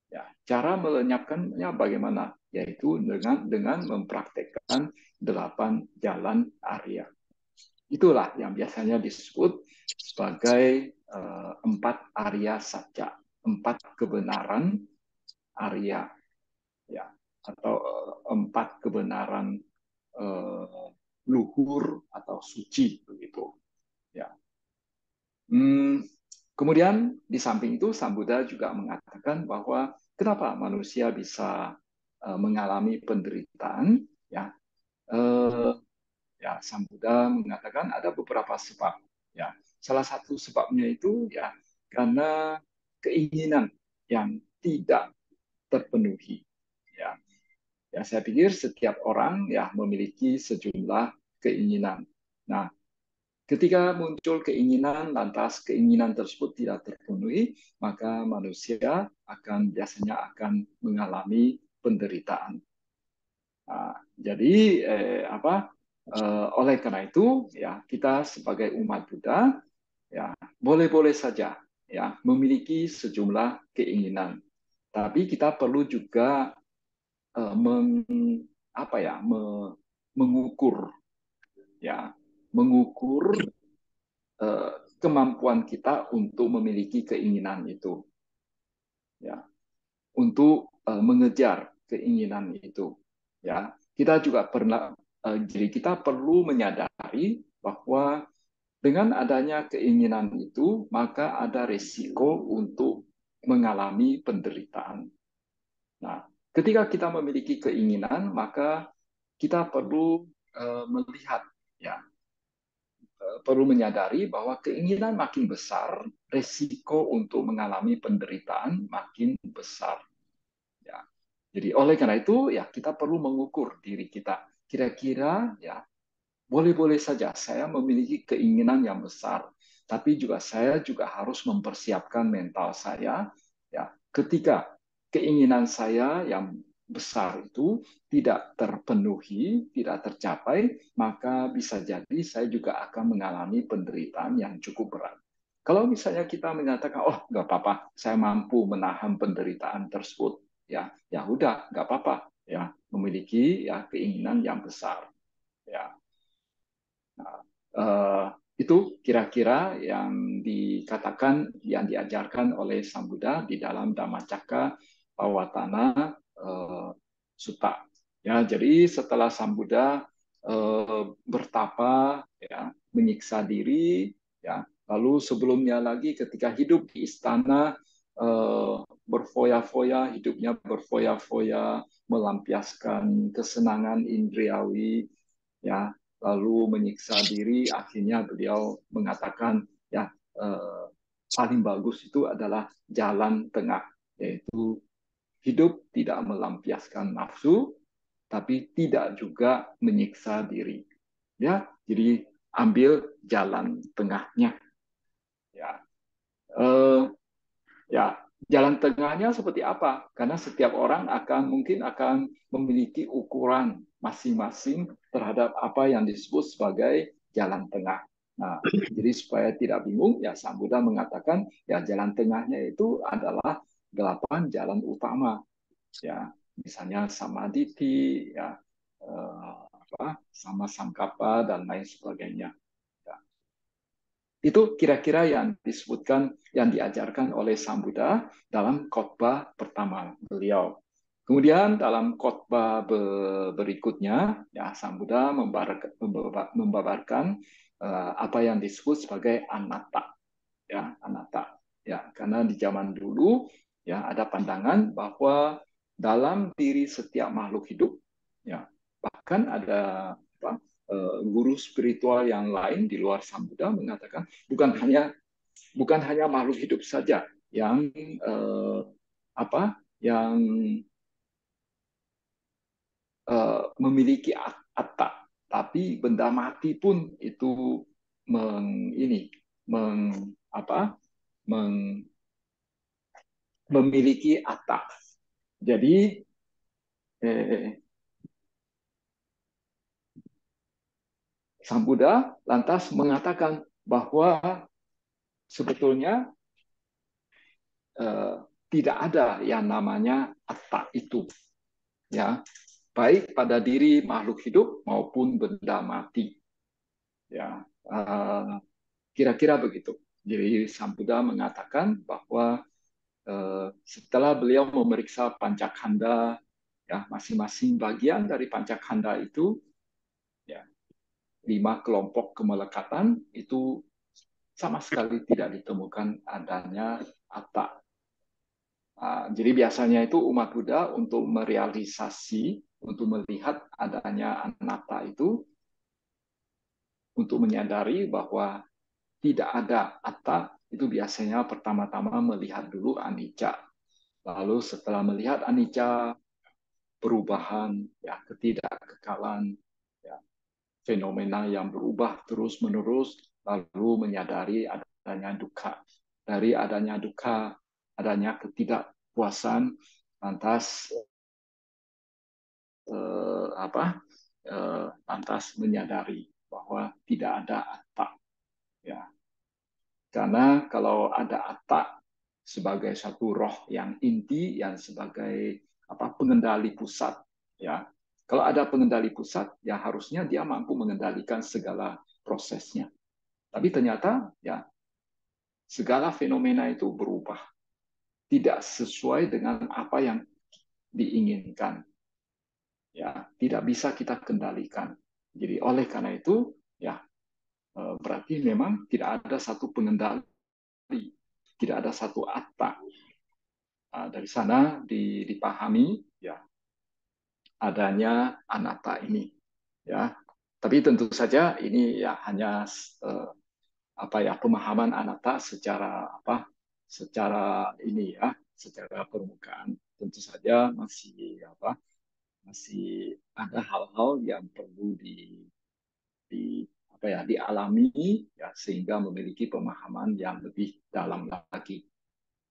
Ya, cara melenyapkannya bagaimana? Yaitu dengan mempraktekkan 8 jalan Arya. Itulah yang biasanya disebut sebagai 4 Arya Satya, 4 kebenaran Arya, ya, atau 4 kebenaran luhur atau suci begitu. Ya. Kemudian di samping itu Sang Buddha juga mengatakan bahwa kenapa manusia bisa mengalami penderitaan, ya. Ya, Sang Buddha mengatakan ada beberapa sebab. Ya, salah satu sebabnya itu ya karena keinginan yang tidak terpenuhi. Ya, ya saya pikir setiap orang ya memiliki sejumlah keinginan. Nah, ketika muncul keinginan, lantas keinginan tersebut tidak terpenuhi, maka manusia biasanya akan mengalami penderitaan. Nah, jadi oleh karena itu ya kita sebagai umat Buddha ya boleh-boleh saja ya memiliki sejumlah keinginan, tapi kita perlu juga mengukur ya mengukur kemampuan kita untuk memiliki keinginan itu ya untuk mengejar keinginan itu ya kita juga pernah jadi kita perlu menyadari bahwa dengan adanya keinginan itu maka ada risiko untuk mengalami penderitaan. Nah, ketika kita memiliki keinginan maka kita perlu melihat, ya, perlu menyadari bahwa keinginan makin besar, resiko untuk mengalami penderitaan makin besar. Ya. Jadi oleh karena itu ya kita perlu mengukur diri kita. Kira-kira ya boleh-boleh saja saya memiliki keinginan yang besar, tapi saya juga harus mempersiapkan mental saya ya ketika keinginan saya yang besar itu tidak terpenuhi, tidak tercapai, maka bisa jadi saya juga akan mengalami penderitaan yang cukup berat. Kalau misalnya kita menyatakan, oh nggak apa-apa, saya mampu menahan penderitaan tersebut, ya udah nggak apa-apa, ya memiliki ya keinginan yang besar, ya. Nah, eh, itu kira-kira yang dikatakan, yang diajarkan oleh Sang Buddha di dalam Dhammacakka Pawatana Sutta. Ya, jadi setelah Sang Buddha bertapa, ya, menyiksa diri, ya, lalu sebelumnya lagi ketika hidup di istana berfoya-foya, hidupnya berfoya-foya, melampiaskan kesenangan indriawi, ya, lalu menyiksa diri, akhirnya beliau mengatakan ya paling bagus itu adalah jalan tengah, yaitu hidup tidak melampiaskan nafsu tapi tidak juga menyiksa diri, ya. Jadi ambil jalan tengahnya, ya. eh, Ya, jalan tengahnya seperti apa? Karena setiap orang mungkin akan memiliki ukuran masing-masing terhadap apa yang disebut sebagai jalan tengah. Nah, jadi supaya tidak bingung, ya Sang Buddha mengatakan ya jalan tengahnya itu adalah 8 jalan utama. Ya, misalnya samaditi, ya, sama sangkapa dan lain sebagainya. Ya. Itu kira-kira yang disebutkan, yang diajarkan oleh Sang Buddha dalam khotbah pertama beliau. Kemudian dalam khotbah berikutnya, ya Sang Buddha membabarkan apa yang disebut sebagai anatta, ya anatta. Ya, karena di zaman dulu ya ada pandangan bahwa dalam diri setiap makhluk hidup, ya bahkan ada guru spiritual yang lain di luar Sang Buddha mengatakan bukan hanya makhluk hidup saja yang yang memiliki atta, tapi benda mati pun itu ini meng, apa, meng, memiliki atta. Jadi eh, Sang Buddha lantas mengatakan bahwa sebetulnya eh, tidak ada yang namanya atta itu, ya, baik pada diri makhluk hidup maupun benda mati, ya. Kira-kira begitu. Jadi Sang Buddha mengatakan bahwa setelah beliau memeriksa pancakanda, ya masing-masing bagian dari pancakanda itu, ya 5 kelompok kemelekatan itu sama sekali tidak ditemukan adanya atta. Jadi biasanya itu umat Buddha untuk merealisasi, untuk melihat adanya anatta itu, untuk menyadari bahwa tidak ada atta, itu biasanya pertama-tama melihat dulu anicca. Lalu setelah melihat anicca, perubahan, ya ketidakkekalan, ya, fenomena yang berubah terus-menerus, lalu menyadari adanya dukkha. Dari adanya dukkha, adanya ketidakpuasan, lantas lantas menyadari bahwa tidak ada atta, ya. Karena kalau ada atta sebagai satu roh yang inti, yang sebagai pengendali pusat, ya. Kalau ada pengendali pusat, ya harusnya dia mampu mengendalikan segala prosesnya. Tapi ternyata ya segala fenomena itu berubah, tidak sesuai dengan apa yang diinginkan. Ya, tidak bisa kita kendalikan. Jadi oleh karena itu, ya berarti memang tidak ada satu pengendali, tidak ada satu atta. Dari sana dipahami, ya adanya anatta ini. Ya, tapi tentu saja ini ya hanya pemahaman anatta secara ini ya, secara permukaan. Tentu saja masih ada hal-hal yang perlu di dialami ya, sehingga memiliki pemahaman yang lebih dalam lagi.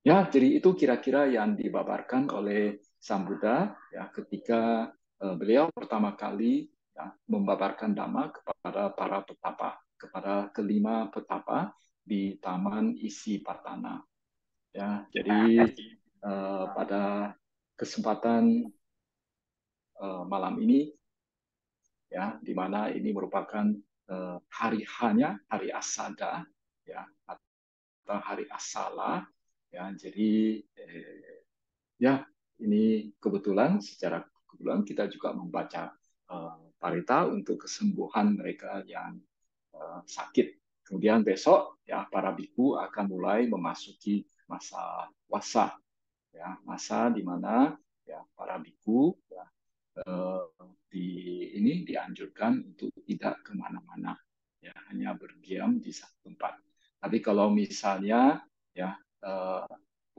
Ya, jadi itu kira-kira yang dibabarkan oleh Sang Buddha ya ketika beliau pertama kali ya, membabarkan Dhamma kepada para petapa, kepada kelima petapa di Taman Isipatana. Ya, jadi pada kesempatan malam ini ya, di mana ini merupakan hari hanya hari Asada ya, atau hari Asala ya. Jadi ya, ini secara kebetulan kita juga membaca parita untuk kesembuhan mereka yang sakit. Kemudian besok ya para biku akan mulai memasuki masa wasa ya, masa di mana ya para biku ya, eh, dianjurkan untuk tidak kemana-mana ya, hanya berdiam di satu tempat. Tapi kalau misalnya ya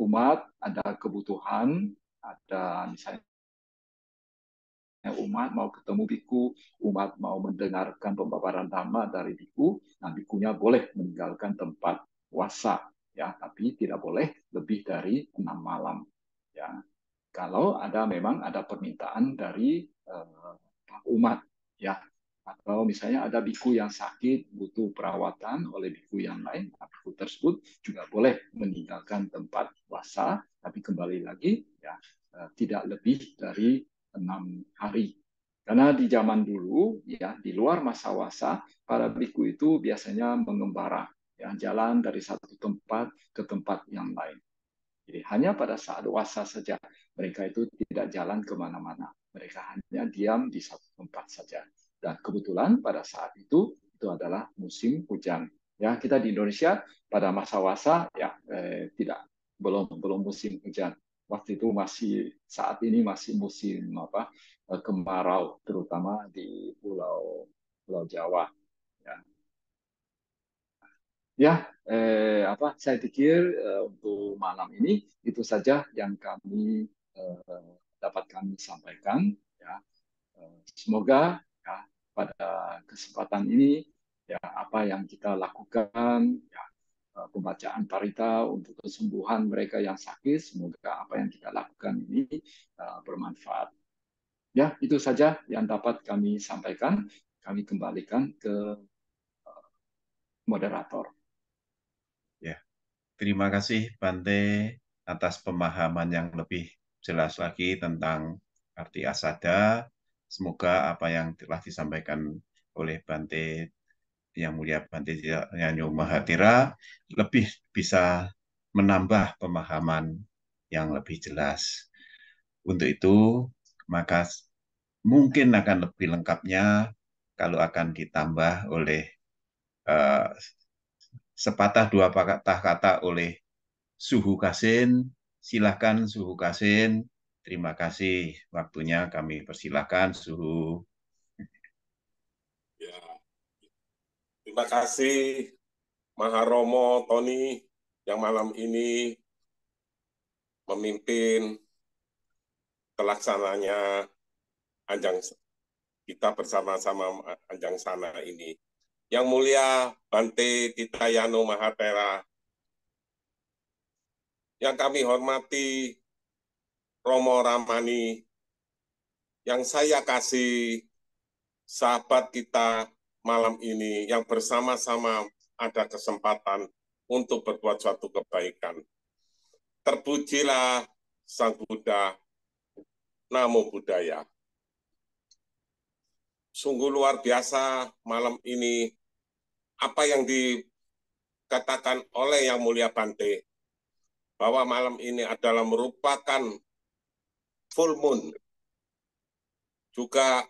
umat ada kebutuhan, ada misalnya umat mau ketemu biku, umat mau mendengarkan pembabaran dhamma dari biku, nah bikunya boleh meninggalkan tempat puasa, ya, tapi tidak boleh lebih dari 6 malam. Ya, kalau memang ada permintaan dari umat, ya, atau misalnya ada biku yang sakit butuh perawatan oleh biku yang lain, biku tersebut juga boleh meninggalkan tempat puasa, tapi kembali lagi ya tidak lebih dari 6 hari. Karena di zaman dulu ya di luar masa wasa para biku itu biasanya mengembara, ya, jalan dari satu tempat ke tempat yang lain. Jadi hanya pada saat wasa saja mereka itu tidak jalan kemana-mana. Mereka hanya diam di satu tempat saja. Dan kebetulan pada saat itu adalah musim hujan. Ya, kita di Indonesia pada masa wasa ya tidak belum musim hujan. Waktu itu saat ini masih musim kemarau, terutama di Pulau Jawa. Ya, ya, saya pikir untuk malam ini itu saja yang kami dapat kami sampaikan. Ya, semoga ya, pada kesempatan ini ya apa yang kita lakukan, ya, pembacaan parita untuk kesembuhan mereka yang sakit, semoga apa yang kita lakukan ini bermanfaat. Ya, itu saja yang dapat kami sampaikan. Kami kembalikan ke moderator. Ya, terima kasih Bante atas pemahaman yang lebih jelas lagi tentang arti asada. Semoga apa yang telah disampaikan oleh Bante yang mulia Bante Yanyo Mahatira lebih bisa menambah pemahaman yang lebih jelas. Untuk itu, maka mungkin akan lebih lengkapnya kalau akan ditambah oleh uh, sepatah dua patah kata oleh Suhu Kasin. Silahkan Suhu Kasin. Terima kasih waktunya kami persilahkan Suhu. Ya, terima kasih Maharomo Tony yang malam ini memimpin terlaksananya Anjang kita bersama-sama Anjang Sana ini. Yang mulia Bante Titayano Mahatera, yang kami hormati Romo Ramani, yang saya kasih sahabat kita malam ini yang bersama-sama ada kesempatan untuk berbuat suatu kebaikan. Terpujilah Sang Buddha, Namo Buddhaya. Sungguh luar biasa malam ini apa yang dikatakan oleh Yang Mulia Bante, bahwa malam ini adalah merupakan full moon, juga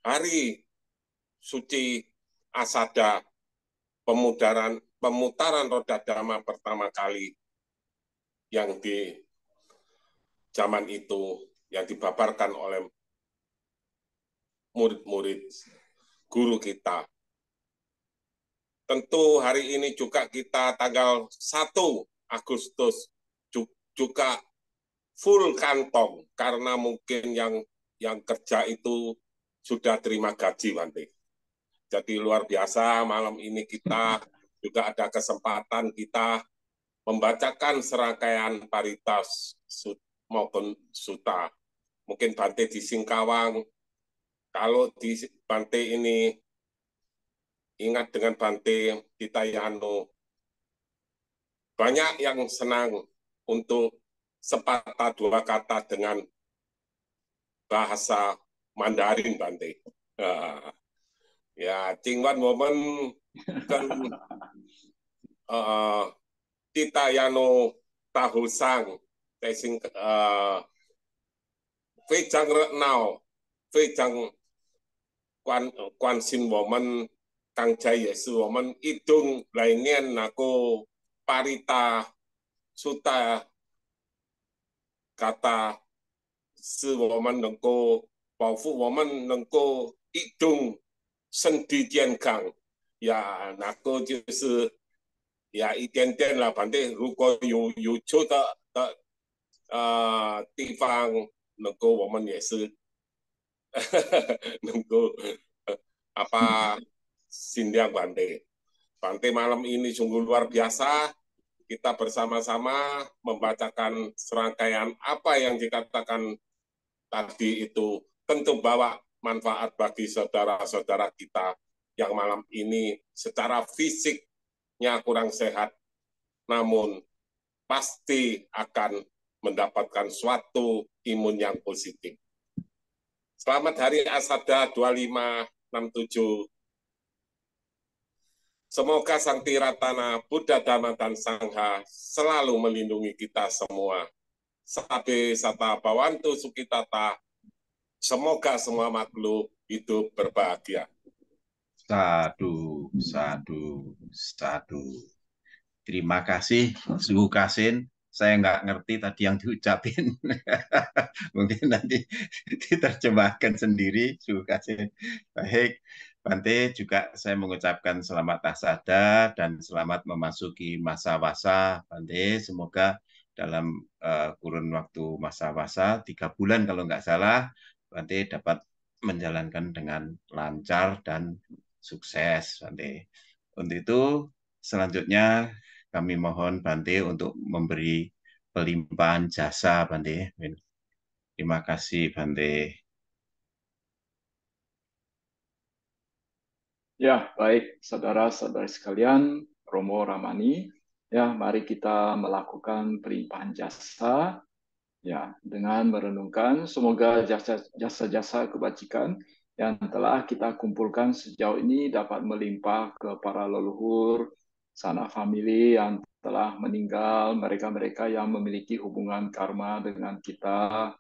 hari suci Asada, pemutaran roda dhamma pertama kali yang di zaman itu yang dibabarkan oleh murid-murid guru kita. Tentu hari ini juga kita tanggal 1 Agustus juga full kantong karena mungkin yang kerja itu sudah terima gaji, Bante. Jadi luar biasa malam ini kita juga ada kesempatan kita membacakan serangkaian paritas maupun suta. Mungkin Bante di Singkawang, kalau di Bante ini ingat dengan Bante di Tayano, banyak yang senang untuk sepatah dua kata dengan bahasa Mandarin, Bante. Ya, Cingwan momen kan kita Yano Tahusang, tesing Fejang Renau, Fejang Kwan Sin Woman, Kang Jaya Su Woman, Idung lainnya nako Parita Suta kata Si Woman nengko Paufu Woman nengko Idung Sendi Tian Gang. Ya, nako就是呀，一点点了，反正如果有错的地方，能够我们也是能够apa sindiang Bante. Bante malam ini sungguh luar biasa. Kita bersama-sama membacakan serangkaian apa yang dikatakan tadi itu tentu bawa manfaat bagi saudara-saudara kita yang malam ini secara fisiknya kurang sehat, namun pasti akan mendapatkan suatu imun yang positif. Selamat Hari Asada 2567. Semoga Sang Tiratana, Buddha, Dhamma, dan Sangha selalu melindungi kita semua. Sabe sata bawantu sukitata. Semoga semua makhluk hidup berbahagia. Sadu, sadu, sadu. Terima kasih, Suhu Kasin. Saya nggak ngerti tadi yang diucapin. Mungkin nanti diterjemahkan sendiri, Suhu Kasin. Baik, Bante juga saya mengucapkan selamat Tasada dan selamat memasuki masa wasa, Bante. Semoga dalam kurun waktu masa wasa, 3 bulan kalau nggak salah, Bante dapat menjalankan dengan lancar dan sukses, Bante. Untuk itu, selanjutnya kami mohon Bante untuk memberi pelimpahan jasa, Bante. Terima kasih, Bante. Ya, baik saudara-saudara sekalian, Romo Ramani, ya mari kita melakukan pelimpahan jasa, ya dengan merenungkan semoga jasa-jasa kebajikan yang telah kita kumpulkan sejauh ini dapat melimpah ke para leluhur, sanak famili yang telah meninggal, mereka-mereka yang memiliki hubungan karma dengan kita,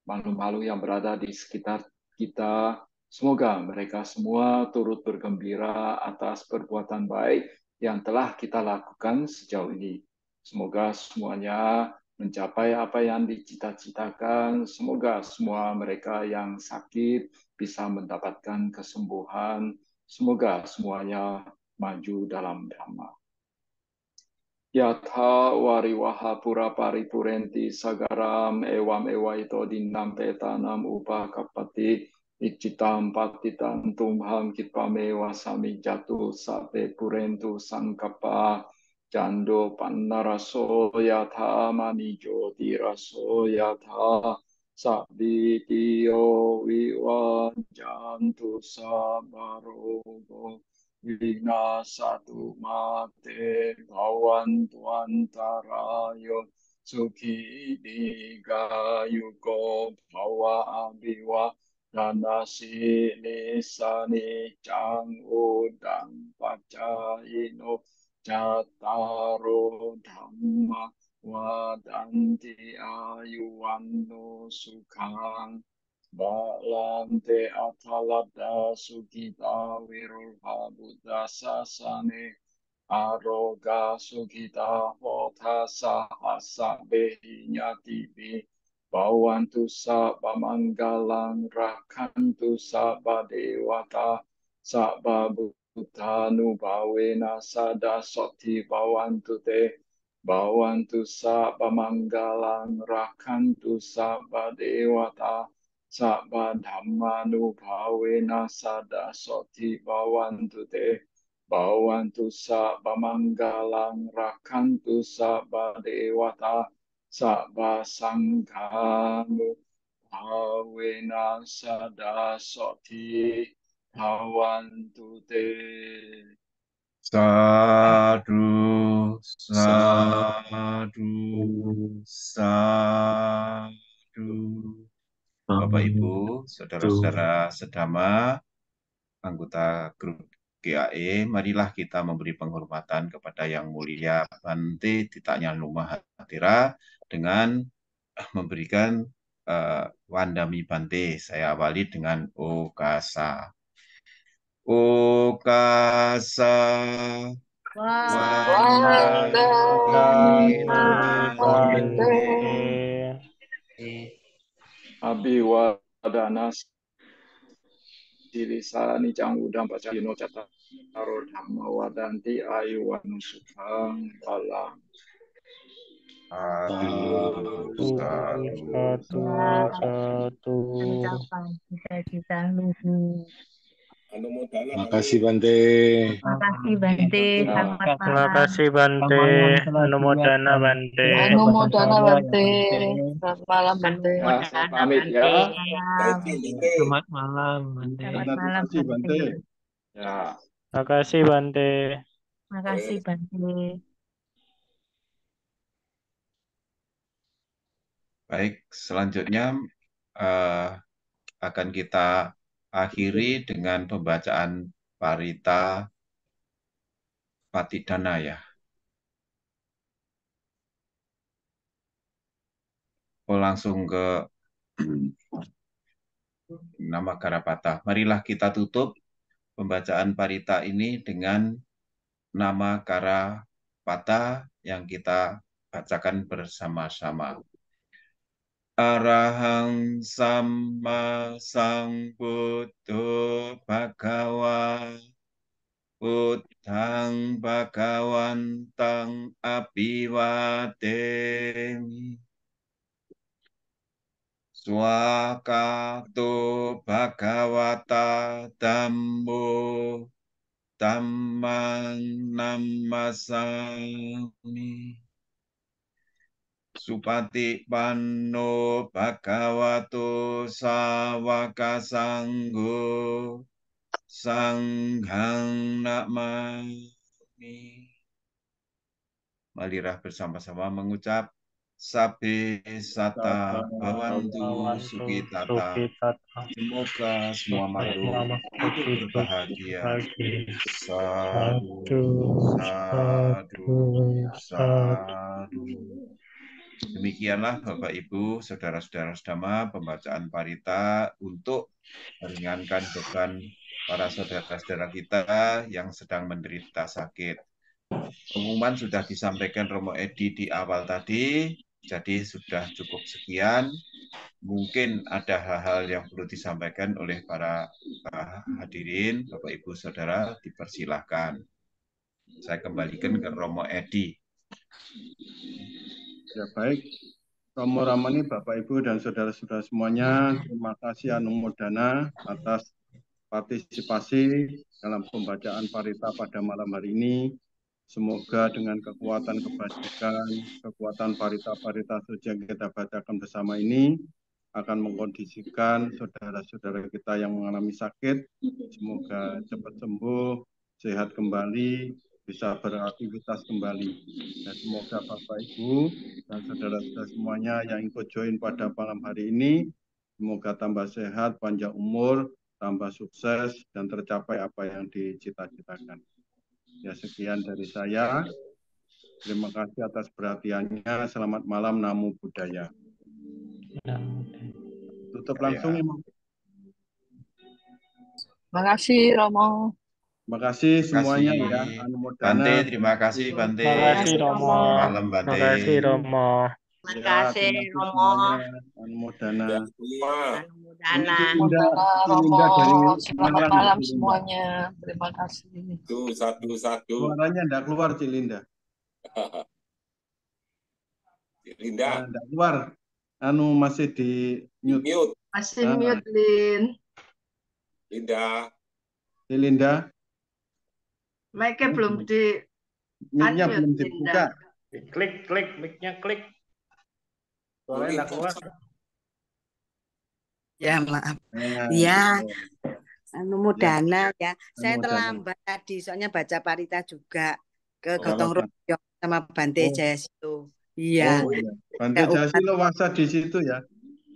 makhluk-makhluk yang berada di sekitar kita. Semoga mereka semua turut bergembira atas perbuatan baik yang telah kita lakukan sejauh ini. Semoga semuanya mencapai apa yang dicita-citakan. Semoga semua mereka yang sakit bisa mendapatkan kesembuhan. Semoga semuanya maju dalam Dhamma. Yatha wariwaha pura paripurenti sagaram ewam ewaito dinam petanam upakapati icitam patitam tumham kitpame wasami jatu sape purentu sangkapa jando pannaraso yatha manijo diraso yatha sabitiyo viwajantu sabarogo Vina satu mate bawan tuantarayo suki diga yugo bawa abiwa danasi nisani cang udang pacaino jataro dhamma wadanti ayuwano sukang Balante atalada sugita virulha buddha sasane aroga sugita hota sahasa behinya tibi Bhavantu sabba manggalang rakhantu sabba dewata sabba buddhanubhavena sada soti bhavantu te. Bhavantu sabba manggalang rakhantu sabba dewata sabba dhammanubhavena sada soti bhavantu te. Bhavantu sabba manggalang rakhantu sabba dewata sabba sanghanu bhavena sada soti bhavantu te. Sadu, sadu, sadu. Bapak Ibu, saudara-saudara sedama, anggota grup GAE, marilah kita memberi penghormatan kepada Yang Mulia Bante Ditanyanu Mahathira dengan memberikan Wandami Bante. Saya awali dengan Okasa. Okasa Wandami Bante. Abhiwadana Silisa Nijang Udang Pacayino Cataro Dhamma Wadanti Ayuwanu Sukhang Balang. Satu. Terima kasih Bante. Terima kasih Bante. Selamat malam. Terima kasih Bante. Anumodana Bante. Anumodana Bante. Selamat malam Bante. Ya, saya pamit ya. Selamat malam Bante. Selamat malam Terima kasih Bante. Ya. Terima kasih Bante. Terima kasih Bante. Baik, selanjutnya akan kita akhiri dengan pembacaan Parita Patidana ya. Langsung ke nama Karapata. Marilah kita tutup pembacaan Parita ini dengan nama Karapata yang kita bacakan bersama-sama. Arahang Samma Sambuddho Bhagava Buddhang Bhagawantang Abhiwademi Swakato Bhagavata Dhammo Dhammang Namasami Supati Panno Bhagavato Sawaka Sangho Sanghang Namami. Marilah bersama-sama mengucap Sabe Sata Bhavantu Sukitata. Semoga semua makhluk hidup berbahagia. Sadu, sadu, sadu. Demikianlah Bapak Ibu, saudara-saudara sedama, pembacaan Parita untuk meringankan beban para saudara-saudara kita yang sedang menderita sakit. Pengumuman sudah disampaikan Romo Edi di awal tadi, jadi sudah cukup sekian. Mungkin ada hal-hal yang perlu disampaikan oleh para hadirin, Bapak Ibu Saudara, dipersilahkan. Saya kembalikan ke Romo Edi. Ya baik, Romo Ramani, Bapak Ibu dan saudara-saudara semuanya, terima kasih Anumodana atas partisipasi dalam pembacaan Parita pada malam hari ini. Semoga dengan kekuatan kebajikan, kekuatan Parita-Parita suci yang kita bacakan bersama ini akan mengkondisikan saudara-saudara kita yang mengalami sakit, semoga cepat sembuh, sehat kembali, bisa beraktivitas kembali. Dan semoga Bapak Ibu dan saudara-saudara semuanya yang ikut join pada malam hari ini, semoga tambah sehat, panjang umur, tambah sukses, dan tercapai apa yang dicita-citakan. Ya, sekian dari saya. Terima kasih atas perhatiannya. Selamat malam, Namo Buddhaya. Tutup langsung, Imam. Terima kasih Romo. Terima kasih semuanya ya. Anumodana. Bante, terima kasih Bante. Terima kasih Romo. Malam Bante. Terima kasih Romo. Terima Ya, kasih terima kasih Romo. semuanya. Anumodana. Ya, semua. Ini Anumodana. Cilinda, Romo, Cilinda dari selamat Semarang ya, malam Cilinda. semuanya. Terima kasih. Satu. Suaranya enggak keluar, Cilinda. Linda, Enggak keluar. Anu masih di mute. mute. Masih Ah. mute, Lin. Linda, Cilinda, Mic-nya belum di mic-nya unmute, belum Linda. dibuka. Klik, mic-nya klik. Suaranya nggak keluar. Ya, maaf. Nah, Ya, gitu. Anumodana ya. Saya Anumodana. terlambat tadi, soalnya baca parita juga ke Oh, Gotong Apa? Royong sama Bante Oh. Jayasitu. Iya. Oh iya. Bante Jasilo wasa di situ ya,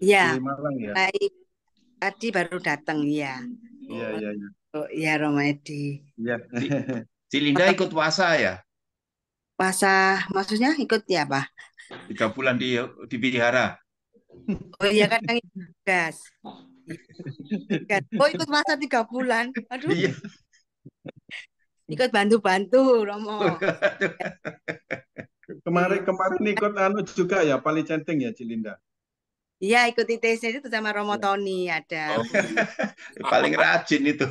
Iya. di Malang ya. Baik. Tadi baru datang ya. Iya, iya, iya. Oh, iya Romedi. Iya. Cilinda ikut puasa ya? Puasa maksudnya ikut ya, Pak? 3 bulan di Bihara. Oh iya kadang ikut gas. Oh ikut puasa 3 bulan. Aduh. Iya. Ikut bantu-bantu Romo. Kemarin ikut anu juga ya, Pali Centeng ya, Cilinda. Iya ikut ITC itu sama Romo Tony ada. oh, Paling rajin itu.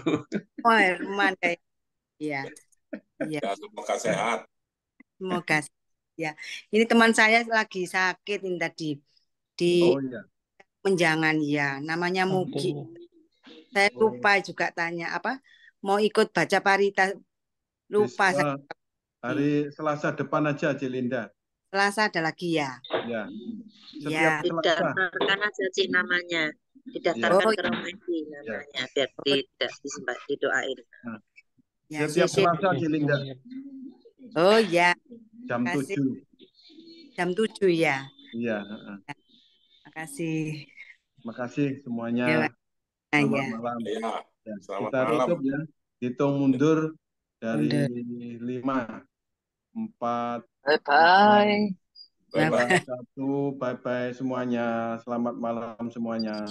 Oh Herman kayak. Iya. Iya. ya, semoga sehat. Semoga ya. Ini teman saya lagi sakit ini tadi di Oh iya. Menjangan ya. Namanya Mugi. Saya lupa juga tanya apa mau ikut baca parita lupa saya. Hari Selasa depan aja, Cilinda. Selasa ada lagi ya. Ya. Ya. Setiap Selasa. Didaftarkan aja Cik namanya. Didaftarkan Oh, ke Romedi namanya biar tidak didoain. ya, Setiap sip. Selasa, Cilinda. Oh ya. Jam Kasih. 7. Jam 7 ya. Iya. Makasih. Makasih semuanya. Ya, Selamat ya. malam. Ya, Ya, selamat kita malam. tutup ya. Hitung mundur dari 5, 4, Bye-bye. 2, 1. Bye-bye semuanya. Selamat malam semuanya.